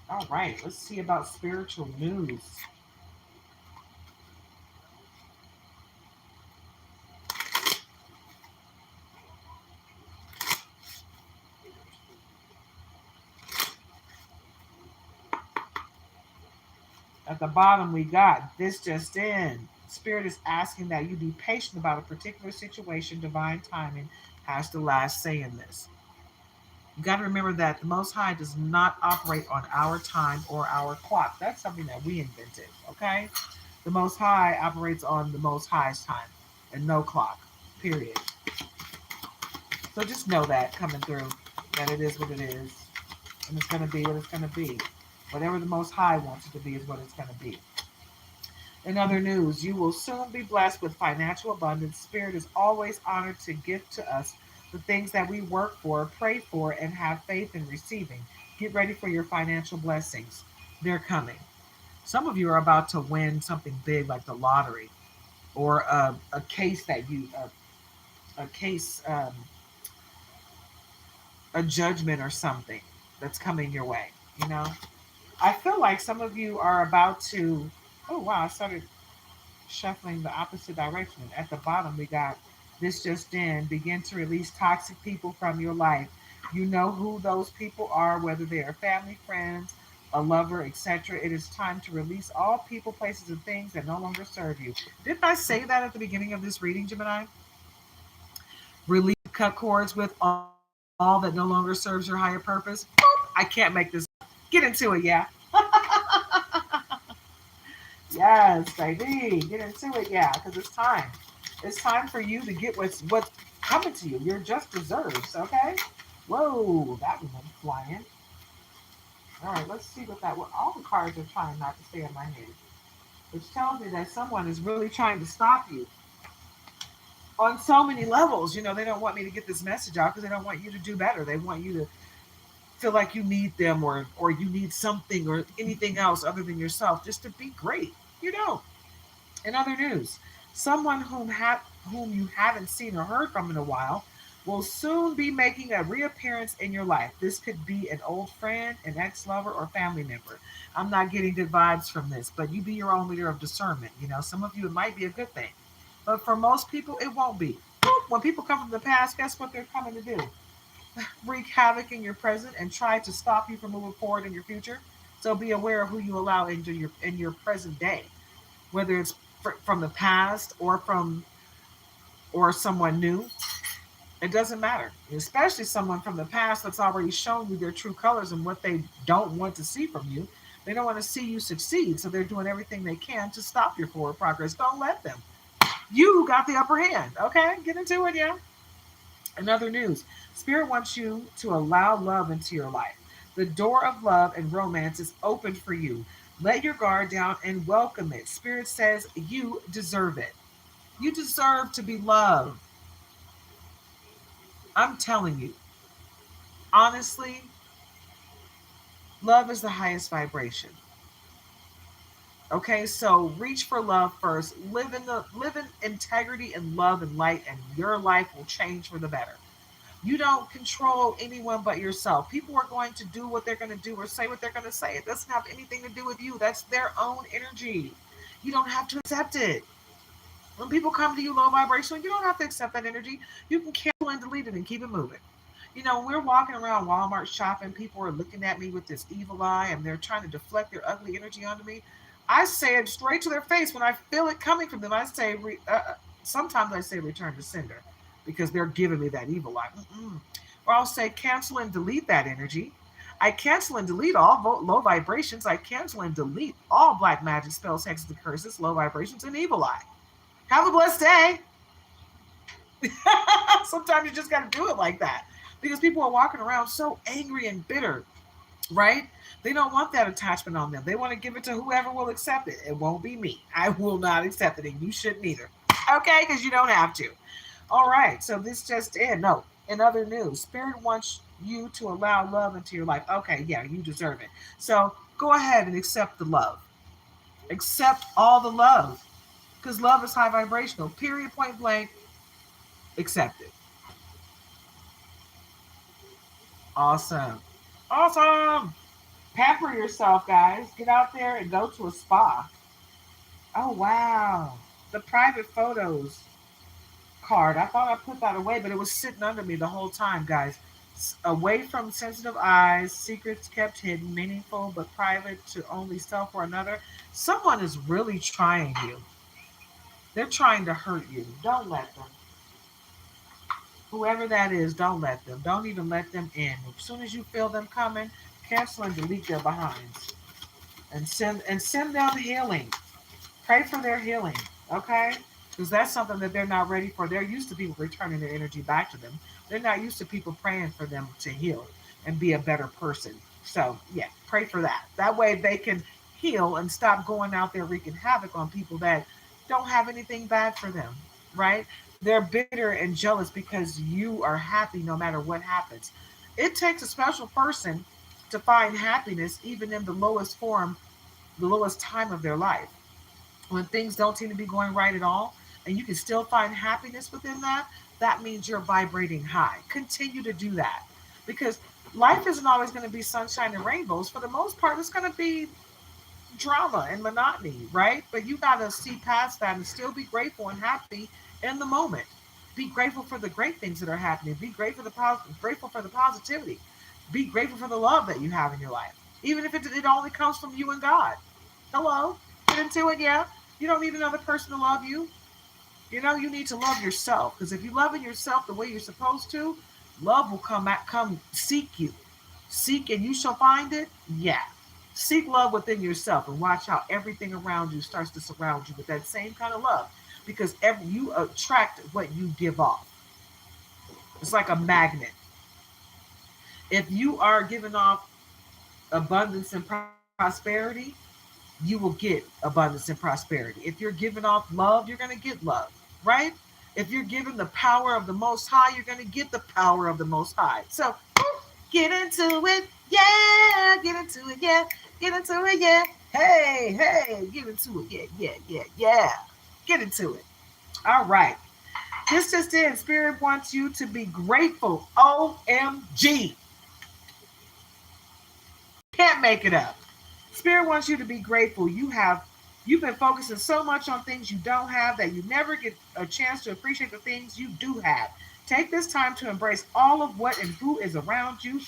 All right, let's see about spiritual news. At the bottom, we got this just in. Spirit is asking that you be patient about a particular situation. Divine timing has the last say in this. You got to remember that the Most High does not operate on our time or our clock. That's something that we invented, okay? The Most High operates on the Most High's time and no clock, period. So just know that coming through, that it is what it is, and it's going to be what it's going to be. Whatever the Most High wants it to be is what it's going to be. In other news, you will soon be blessed with financial abundance. Spirit is always honored to gift to us the things that we work for, pray for, and have faith in receiving. Get ready for your financial blessings. They're coming. Some of you are about to win something big like the lottery or a case that you, a case, a judgment or something that's coming your way. You know, I feel like some of you are about to. Oh wow! I started shuffling the opposite direction. At the bottom, we got this just in. Begin to release toxic people from your life. You know who those people are, whether they are family, friends, a lover, etc. It is time to release all people, places, and things that no longer serve you. Didn't I say that at the beginning of this reading, Gemini? Release, cut cords with all that no longer serves your higher purpose. Boop, I can't make this. Get into it, yeah. Yes, baby. Get into it, yeah, because it's time. It's time for you to get what's coming to you. You're just deserves, okay? Whoa, that one went flying. All right, let's see what that. What all the cards are trying not to stay in my head, which tells me that someone is really trying to stop you on so many levels. You know, they don't want me to get this message out because they don't want you to do better. They want you to feel like you need them or you need something or anything else other than yourself just to be great. You don't. In other news, someone whom you haven't seen or heard from in a while will soon be making a reappearance in your life. This could be an old friend, an ex-lover, or family member. I'm not getting good vibes from this, but you be your own leader of discernment. You know, some of you it might be a good thing, but for most people it won't be. When people come from the past, guess what they're coming to do? Wreak havoc in your present and try to stop you from moving forward in your future. So be aware of who you allow into your present day, whether it's from the past or someone new. It doesn't matter, especially someone from the past that's already shown you their true colors and what they don't want to see from you. They don't want to see you succeed, so they're doing everything they can to stop your forward progress. Don't let them. You got the upper hand. Okay, get into it, yeah. In other news, Spirit wants you to allow love into your life. The door of love and romance is open for you. Let your guard down and welcome it. Spirit says you deserve it. You deserve to be loved. I'm telling you, honestly, love is the highest vibration. Okay, so reach for love first. Live in integrity and love and light, and your life will change for the better. You don't control anyone but yourself. People are going to do what they're going to do or say what they're going to say. It doesn't have anything to do with you. That's their own energy. You don't have to accept it. When people come to you low vibrational, you don't have to accept that energy. You can cancel and delete it and keep it moving. You know, when we're walking around Walmart shopping, people are looking at me with this evil eye and they're trying to deflect their ugly energy onto me. I say it straight to their face when I feel it coming from them. I say, sometimes I say return to sender because they're giving me that evil eye. Mm-mm. Or I'll say cancel and delete that energy. I cancel and delete all low vibrations. I cancel and delete all black magic spells, hexes, and curses, low vibrations, and evil eye. Have a blessed day. Sometimes you just got to do it like that because people are walking around so angry and bitter, right? They don't want that attachment on them. They want to give it to whoever will accept it. It won't be me. I will not accept it, and you shouldn't either. Okay, because you don't have to. All right, so this just in. No, in other news, Spirit wants you to allow love into your life. Okay, yeah, you deserve it. So go ahead and accept the love. Accept all the love because love is high vibrational. Period, point blank. Accept it. Awesome. Awesome. Pamper yourself, guys. Get out there and go to a spa. Oh, wow. The private photos card. I thought I put that away, but it was sitting under me the whole time, guys. Away from sensitive eyes, secrets kept hidden, meaningful but private to only self or another. Someone is really trying you. They're trying to hurt you. Don't let them. Whoever that is, don't let them. Don't even let them in. As soon as you feel them coming, cancel and delete their behinds. And send them healing. Pray for their healing, okay? Because that's something that they're not ready for. They're used to people returning their energy back to them. They're not used to people praying for them to heal and be a better person. So, yeah, pray for that. That way they can heal and stop going out there wreaking havoc on people that don't have anything bad for them, right? They're bitter and jealous because you are happy no matter what happens. It takes a special person to find happiness even in the lowest form, the lowest time of their life, when things don't seem to be going right at all, and you can still find happiness within that. That means you're vibrating high. Continue to do that, because life isn't always going to be sunshine and rainbows. For the most part, it's going to be drama and monotony, right? But you got to see past that and still be grateful and happy in the moment. Be grateful for the great things that are happening. Be grateful for the positivity. Be grateful for the love that you have in your life, even if it only comes from you and God. Hello, get into it, yeah. You don't need another person to love you. You need to love yourself, because if you love yourself the way you're supposed to, love will come seek you. Seek and you shall find it. Yeah. Seek love within yourself and watch how everything around you starts to surround you with that same kind of love, because you attract what you give off. It's like a magnet. If you are giving off abundance and prosperity, you will get abundance and prosperity. If you're giving off love, you're going to get love, right? If you're giving the power of the Most High, you're going to get the power of the Most High. So get into it, yeah. Get into it, yeah. Get into it, yeah. Hey, hey, get into it, yeah, yeah, yeah, yeah. Get into it. All right. This just in. Spirit wants you to be grateful. OMG. Can't make it up. Spirit wants you to be grateful. You've been focusing so much on things you don't have that you never get a chance to appreciate the things you do have. Take this time to embrace all of what and who is around you.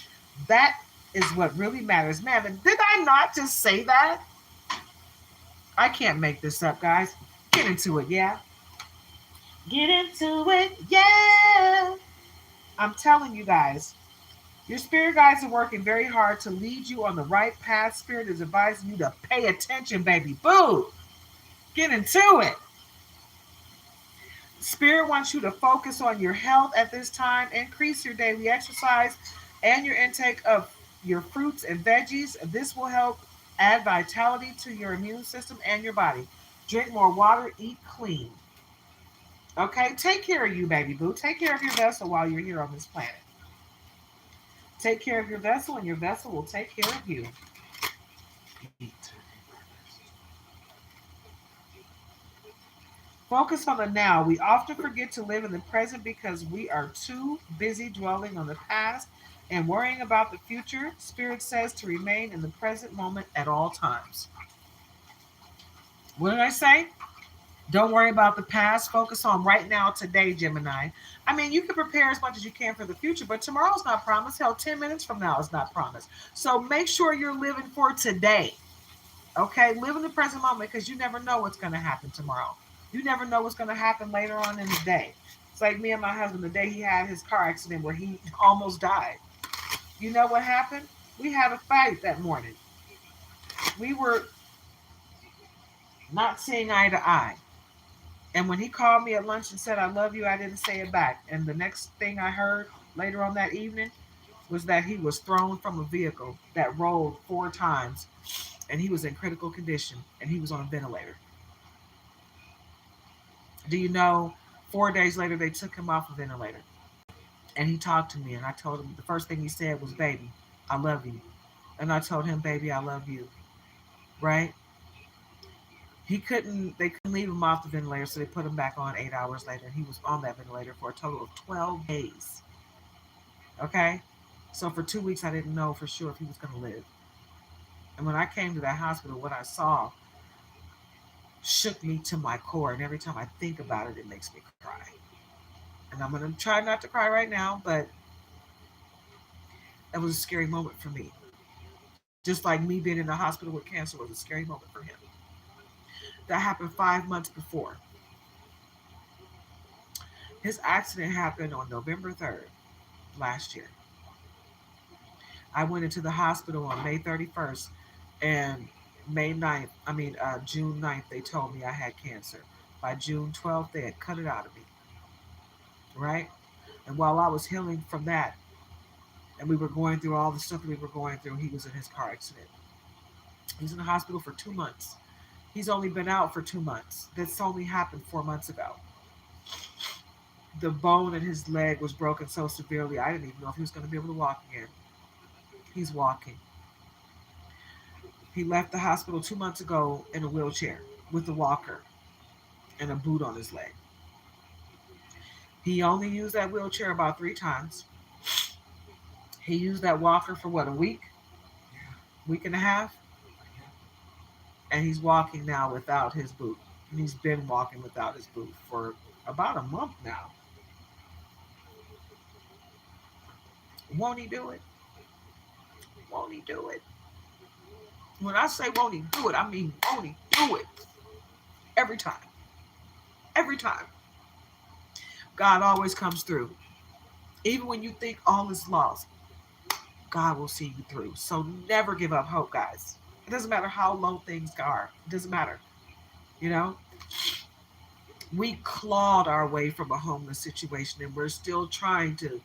That is what really matters. Man, did I not just say that? I can't make this up, guys. Get into it, yeah. Get into it, yeah. I'm telling you guys, your spirit guides are working very hard to lead you on the right path. Spirit is advising you to pay attention, baby. Boo! Get into it. Spirit wants you to focus on your health at this time. Increase your daily exercise and your intake of your fruits and veggies. This will help add vitality to your immune system and your body. Drink more water, eat clean. Okay, take care of you, baby boo. Take care of your vessel while you're here on this planet. Take care of your vessel, and your vessel will take care of you. Eat. Focus on the now. We often forget to live in the present because we are too busy dwelling on the past and worrying about the future. Spirit says to remain in the present moment at all times. What did I say? Don't worry about the past. Focus on right now, today, Gemini. I mean, you can prepare as much as you can for the future, but tomorrow's not promised. Hell, 10 minutes from now is not promised. So make sure you're living for today. Okay? Live in the present moment, because you never know what's going to happen tomorrow. You never know what's going to happen later on in the day. It's like me and my husband, the day he had his car accident where he almost died. You know what happened? We had a fight that morning. We were not seeing eye to eye. And when he called me at lunch and said, I love you, I didn't say it back. And the next thing I heard later on that evening was that he was thrown from a vehicle that rolled 4 times, and he was in critical condition, and he was on a ventilator. Do you know, 4 days later, they took him off a ventilator. And he talked to me, and I told him, the first thing he said was, Baby, I love you. And I told him, Baby, I love you. Right? They couldn't leave him off the ventilator, so they put him back on 8 hours later. And he was on that ventilator for a total of 12 days. Okay? So for 2 weeks, I didn't know for sure if he was going to live. And when I came to that hospital, what I saw shook me to my core. And every time I think about it, it makes me cry. And I'm going to try not to cry right now, but that was a scary moment for me. Just like me being in the hospital with cancer was a scary moment for him. That happened 5 months before. His accident happened on November 3rd last year. I went into the hospital on May 31st, and June 9th, they told me I had cancer. By June 12th, they had cut it out of me, right? And while I was healing from that, and we were going through all the stuff that we were going through, he was in his car accident. He's in the hospital for 2 months. He's only been out for 2 months. This only happened 4 months ago. The bone in his leg was broken so severely, I didn't even know if he was going to be able to walk again. He's walking. He left the hospital 2 months ago in a wheelchair with a walker and a boot on his leg. He only used that wheelchair about 3 times. He used that walker for what, a week? Week and a half? And he's walking now without his boot. And he's been walking without his boot for about a month now. Won't he do it? Won't he do it? When I say won't he do it, I mean won't he do it? Every time. Every time. God always comes through. Even when you think all is lost, God will see you through. So never give up hope, guys. It doesn't matter how low things are. It doesn't matter. You know, we clawed our way from a homeless situation, and we're still trying to,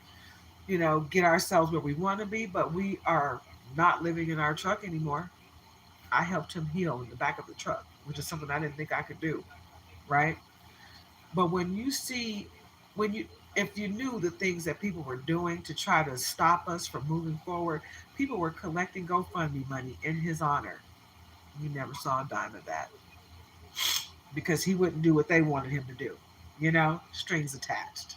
get ourselves where we want to be, but we are not living in our truck anymore. I helped him heal in the back of the truck, which is something I didn't think I could do, right? But when you, if you knew the things that people were doing to try to stop us from moving forward, people were collecting GoFundMe money in his honor. You never saw a dime of that because he wouldn't do what they wanted him to do, strings attached.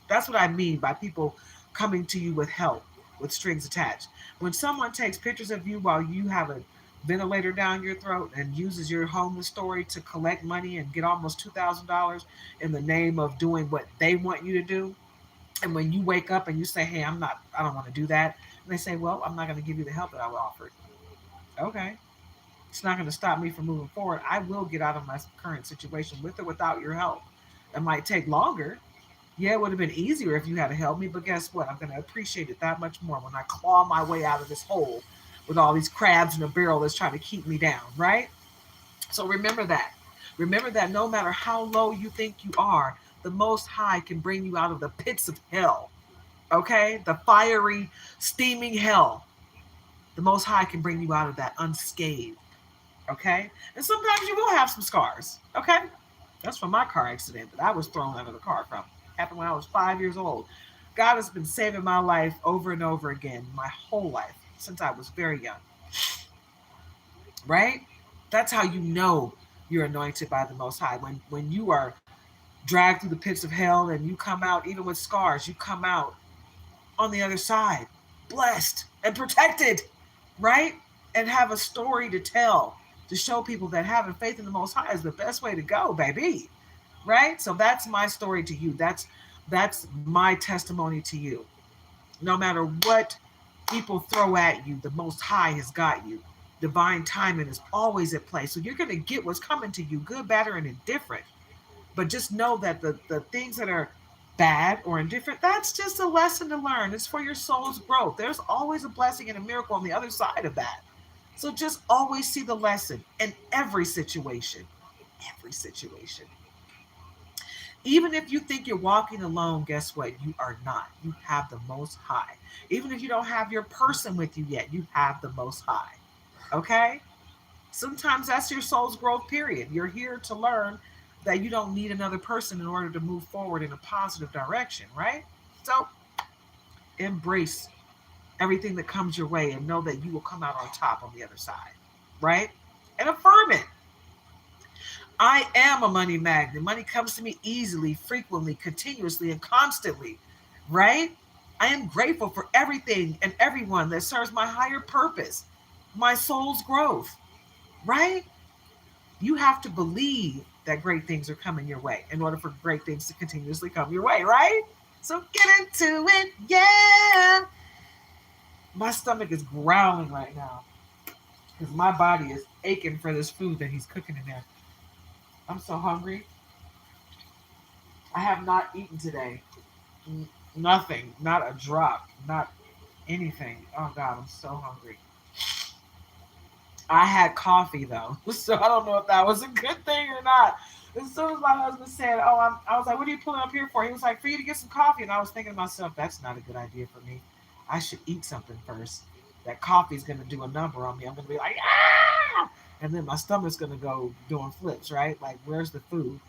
That's what I mean by people coming to you with help with strings attached. When someone takes pictures of you while you have a ventilator down your throat and uses your homeless story to collect money and get almost $2,000 in the name of doing what they want you to do, and when you wake up and you say, hey, I don't want to do that, and they say, well, I'm not going to give you the help that I offered. Okay. It's not going to stop me from moving forward. I will get out of my current situation with or without your help. It might take longer. Yeah, it would have been easier if you had to help me, but guess what? I'm going to appreciate it that much more when I claw my way out of this hole with all these crabs in a barrel that's trying to keep me down, right? So remember that. Remember that no matter how low you think you are, the Most High can bring you out of the pits of hell, okay? The fiery, steaming hell. The Most High can bring you out of that unscathed, okay? And sometimes you will have some scars, okay? That's from my car accident that I was thrown out of the car from. Happened when I was 5 years old. God has been saving my life over and over again, my whole life, since I was very young. Right? That's how you know you're anointed by the Most High. When you are dragged through the pits of hell and you come out, even with scars, you come out on the other side, blessed and protected, right? And have a story to tell to show people that having faith in the Most High is the best way to go, baby. Right? So that's my story to you. That's my testimony to you. No matter what people throw at you, the Most High has got you. Divine timing is always at play. So you're going to get what's coming to you, good, bad, or indifferent. But just know that the things that are bad or indifferent, that's just a lesson to learn. It's for your soul's growth. There's always a blessing and a miracle on the other side of that. So just always see the lesson in every situation. Every situation. Even if you think you're walking alone, guess what? You are not. You have the Most High. Even if you don't have your person with you yet, you have the Most High. Okay? Sometimes that's your soul's growth period. You're here to learn that you don't need another person in order to move forward in a positive direction, right? So embrace everything that comes your way and know that you will come out on top on the other side, right? And affirm it. I am a money magnet. Money comes to me easily, frequently, continuously, and constantly, right? I am grateful for everything and everyone that serves my higher purpose, my soul's growth, right? You have to believe that great things are coming your way in order for great things to continuously come your way, right? So get into it, yeah. My stomach is growling right now because my body is aching for this food that he's cooking in there. I'm so hungry. I have not eaten today. Nothing. Not a drop. Not anything. Oh God, I'm so hungry. I had coffee though, so I don't know if that was a good thing or not. As soon as my husband said, "Oh," I was like, "What are you pulling up here for?" He was like, "For you to get some coffee," and I was thinking to myself, "That's not a good idea for me. I should eat something first. That coffee is going to do a number on me. I'm going to be like, ah!" And then my stomach's going to go doing flips, right? Like, where's the food?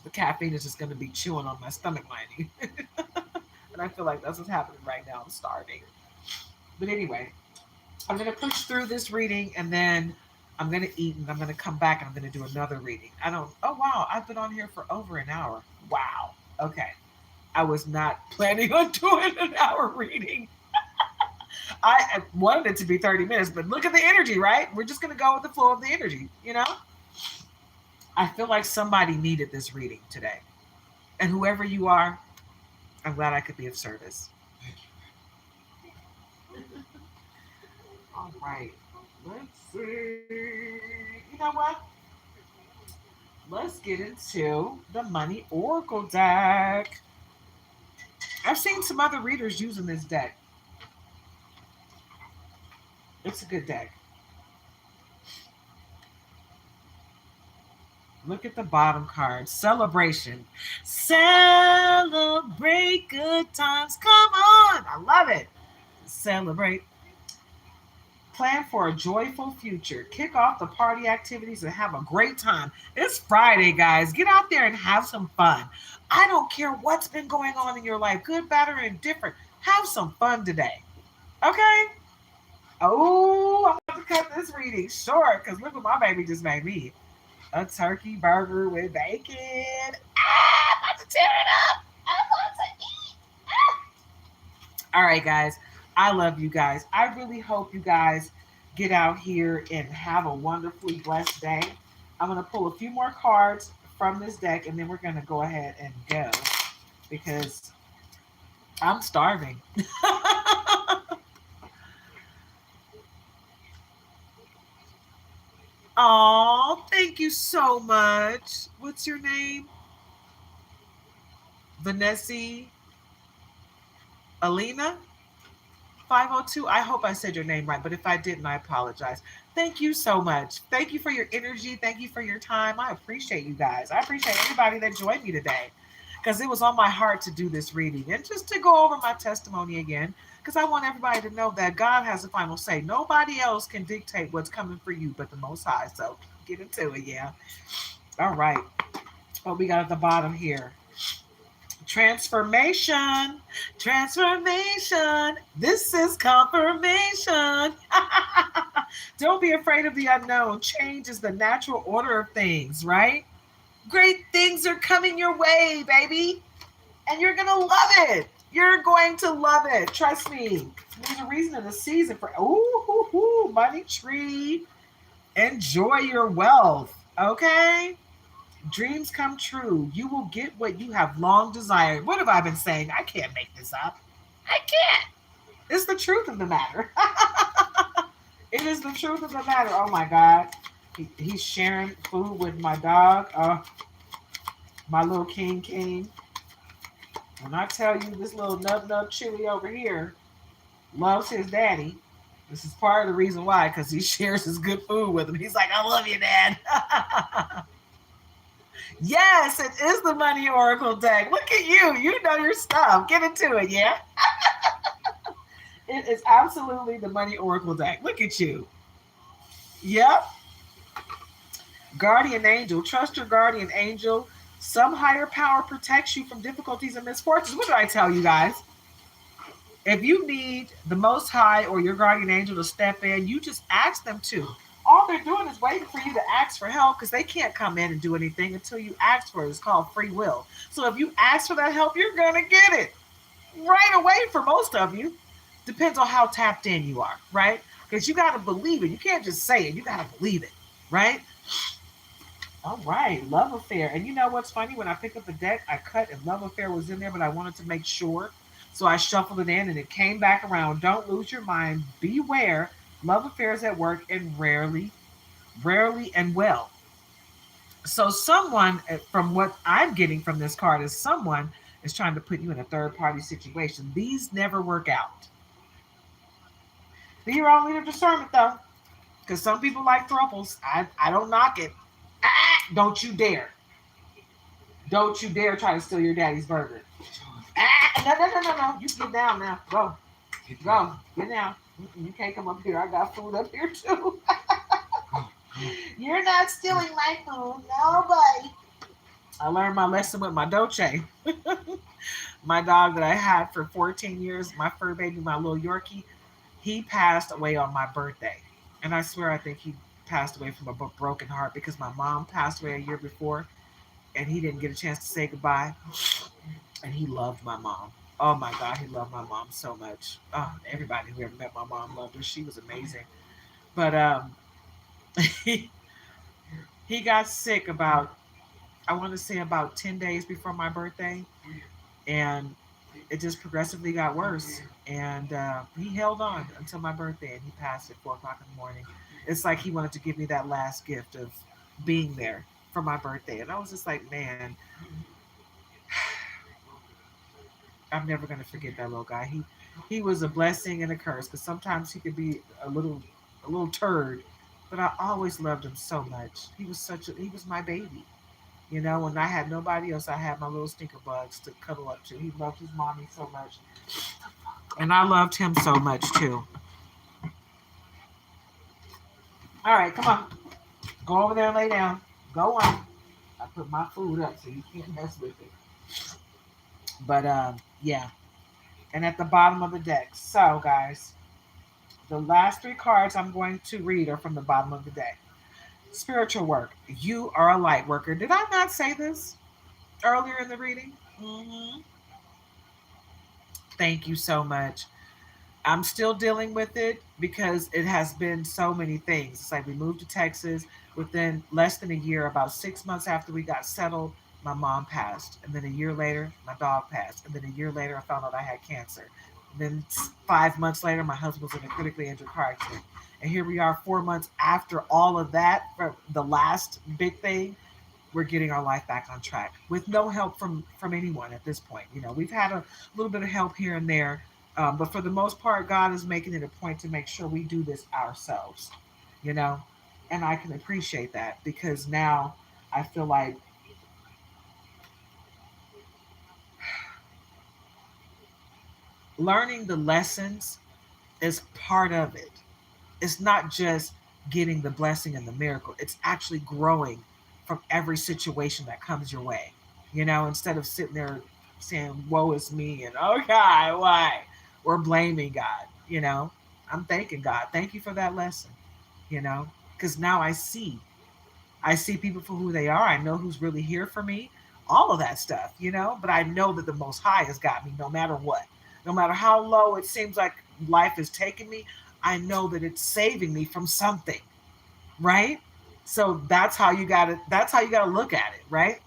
The caffeine is just going to be chewing on my stomach lining, and I feel like that's what's happening right now. I'm starving. But anyway, I'm going to push through this reading and then I'm going to eat and I'm going to come back and I'm going to do another reading. Oh wow, I've been on here for over an hour. Wow. Okay. I was not planning on doing an hour reading. I wanted it to be 30 minutes, but look at the energy, right? We're just going to go with the flow of the energy, you know? I feel like somebody needed this reading today. And whoever you are, I'm glad I could be of service. All right. Let's see. You know what? Let's get into the Money Oracle deck. I've seen some other readers using this deck. It's a good deck. Look at the bottom card. Celebration. Celebrate good times. Come on. I love it. Celebrate. Plan for a joyful future. Kick off the party activities and have a great time. It's Friday, guys. Get out there and have some fun. I don't care what's been going on in your life, good, bad, or indifferent. Have some fun today. Okay? Oh, I'm about to cut this reading short because look what my baby just made me. A turkey burger with bacon. I'm about to tear it up. I want to eat. All right, guys. I love you guys. I really hope you guys get out here and have a wonderfully blessed day. I'm going to pull a few more cards from this deck and then we're going to go ahead and go because I'm starving. Oh, thank you so much. What's your name? Vanessa Alina 502. I hope I said your name right, but if I didn't, I apologize. Thank you so much. Thank you for your energy. Thank you for your time. I appreciate you guys. I appreciate everybody that joined me today because it was on my heart to do this reading and just to go over my testimony again because I want everybody to know that God has the final say. Nobody else can dictate what's coming for you but the Most High. So get into it, yeah. All right. What we got at the bottom here? Transformation. Transformation. This is confirmation. Don't be afraid of the unknown. Change is the natural order of things, right? Great things are coming your way, baby. And you're going to love it. You're going to love it. Trust me. There's a reason in the season for, money tree. Enjoy your wealth. Okay? Dreams come true. You will get what you have long desired. What have I been saying? I can't make this up. I can't. It's the truth of the matter. It is the truth of the matter. Oh my God. He's sharing food with my dog. My little King. When I tell you this little nub chewy over here loves his daddy, this is part of the reason why, because he shares his good food with him. He's like, I love you, Dad. Yes, it is the Money Oracle deck. Look at you. You know your stuff. Get into it, yeah? It is absolutely the Money Oracle deck. Look at you. Yep. Guardian Angel. Trust your guardian angel. Some higher power protects you from difficulties and misfortunes. What did I tell you guys? If you need the Most High or your guardian angel to step in, you just ask them to. All they're doing is waiting for you to ask for help because they can't come in and do anything until you ask for it. It's called free will. So if you ask for that help, you're going to get it right away for most of you. Depends on how tapped in you are, right? Because you got to believe it. You can't just say it. You got to believe it, right? All right, Love Affair. And you know what's funny? When I picked up the deck, I cut and Love Affair was in there, but I wanted to make sure. So I shuffled it in and it came back around. Don't lose your mind. Beware. Love affairs at work and rarely and well. So someone, from what I'm getting from this card, is someone is trying to put you in a third party situation. These never work out. Be your own leader of discernment though, because some people like thruples. I don't knock it. Don't you dare. Don't you dare try to steal your daddy's burger. No. You get down now. Go. Go. Get down. You can't come up here. I got food up here too. You're not stealing my food. Nobody. I learned my lesson with my Dolce. My dog that I had for 14 years, my fur baby, my little Yorkie, he passed away on my birthday. And I swear I think he passed away from a broken heart because my mom passed away a year before and he didn't get a chance to say goodbye. And he loved my mom. Oh my God, he loved my mom so much. Oh, everybody who ever met my mom loved her. She was amazing. But he, he got sick about, I want to say about 10 days before my birthday. And it just progressively got worse. And he held on until my birthday and he passed at 4 o'clock in the morning. It's like he wanted to give me that last gift of being there for my birthday. And I was just like, man, I'm never gonna forget that little guy. He was a blessing and a curse because sometimes he could be a little turd, but I always loved him so much. He was my baby. You know, when I had nobody else, I had my little stinker bugs to cuddle up to. He loved his mommy so much, and I loved him so much too. All right, come on, go over there and lay down. Go on. I put my food up so you can't mess with it. But yeah. And at the bottom of the deck. So guys, the last three cards I'm going to read are from the bottom of the deck. Spiritual work. You are a light worker. Did I not say this earlier in the reading? Hmm. Thank you so much. I'm still dealing with it because it has been so many things. It's like we moved to Texas within less than a year, about 6 months after we got settled, my mom passed. And then a year later, my dog passed. And then a year later, I found out I had cancer. And then 5 months later, my husband was in a critically injured car accident. And here we are 4 months after all of that, the last big thing, we're getting our life back on track with no help from anyone at this point. You know, we've had a little bit of help here and there, but for the most part, God is making it a point to make sure we do this ourselves. You know, and I can appreciate that because now I feel like learning the lessons is part of it. It's not just getting the blessing and the miracle. It's actually growing from every situation that comes your way. You know, instead of sitting there saying, woe is me and oh God, why? Or blaming God, you know. I'm thanking God. Thank you for that lesson, you know, because now I see. I see people for who they are. I know who's really here for me, all of that stuff, you know. But I know that the Most High has got me no matter what. No matter how low it seems like life is taking me, I know that it's saving me from something, right? So that's how you gotta look at it, right?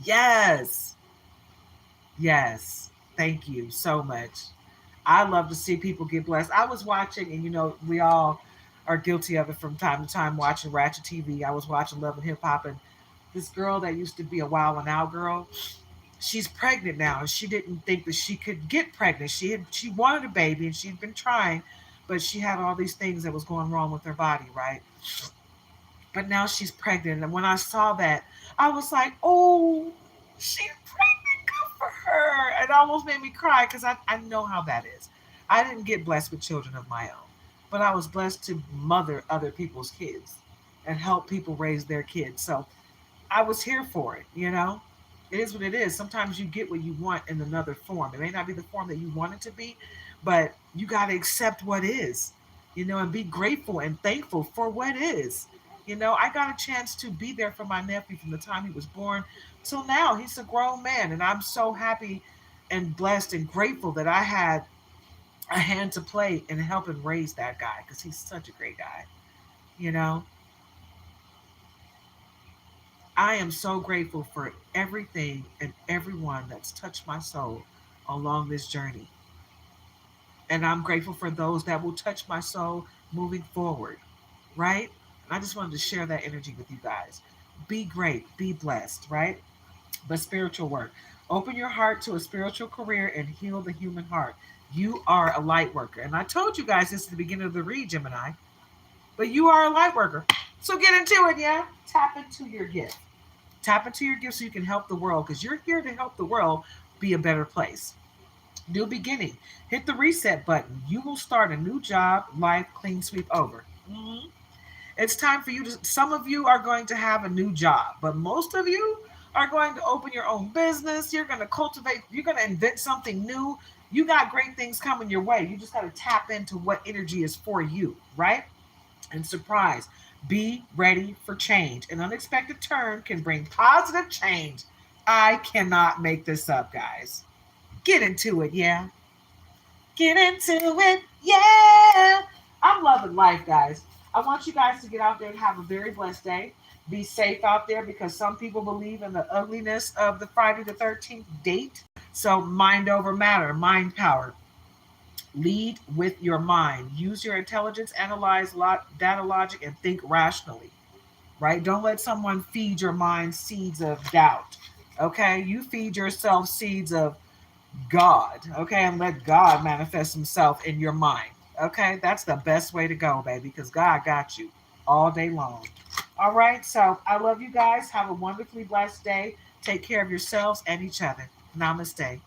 Yes. Yes. Thank you so much. I love to see people get blessed. I was watching, and you know, we all are guilty of it from time to time watching Ratchet TV. I was watching Love and Hip Hop, and this girl that used to be a Wild and Out girl, she's pregnant now, and she didn't think that she could get pregnant. She wanted a baby, and she'd been trying, but she had all these things that was going wrong with her body, right? But now she's pregnant, and when I saw that, I was like, oh, she's pregnant, good for her. It almost made me cry because I know how that is. I didn't get blessed with children of my own, but I was blessed to mother other people's kids and help people raise their kids. So I was here for it, you know? It is what it is. Sometimes you get what you want in another form. It may not be the form that you want it to be, but you got to accept what is, you know, and be grateful and thankful for what is. You know, I got a chance to be there for my nephew from the time he was born till now. He's a grown man, and I'm so happy and blessed and grateful that I had a hand to play in helping raise that guy because he's such a great guy. You know, I am so grateful for everything and everyone that's touched my soul along this journey. And I'm grateful for those that will touch my soul moving forward, right? And I just wanted to share that energy with you guys. Be great, be blessed, right? But spiritual work. Open your heart to a spiritual career and heal the human heart. You are a light worker. And I told you guys this at the beginning of the read, Gemini, but you are a light worker. So get into it, yeah? Tap into your gift. Tap into your gift so you can help the world because you're here to help the world be a better place. New beginning. Hit the reset button. You will start a new job, life, clean sweep over. Mhm. It's time for you to, some of you are going to have a new job, but most of you are going to open your own business. You're going to cultivate, you're going to invent something new. You got great things coming your way. You just got to tap into what energy is for you, right? And surprise, be ready for change. An unexpected turn can bring positive change. I cannot make this up, guys. Get into it, yeah. Get into it, yeah. I'm loving life, guys. I want you guys to get out there and have a very blessed day. Be safe out there because some people believe in the ugliness of the Friday the 13th date. So, mind over matter, mind power. Lead with your mind. Use your intelligence, analyze data logic, and think rationally, right? Don't let someone feed your mind seeds of doubt. Okay? You feed yourself seeds of God, okay, and let God manifest himself in your mind. Okay, that's the best way to go, baby, because God got you all day long. All right, so I love you guys. Have a wonderfully blessed day. Take care of yourselves and each other. Namaste.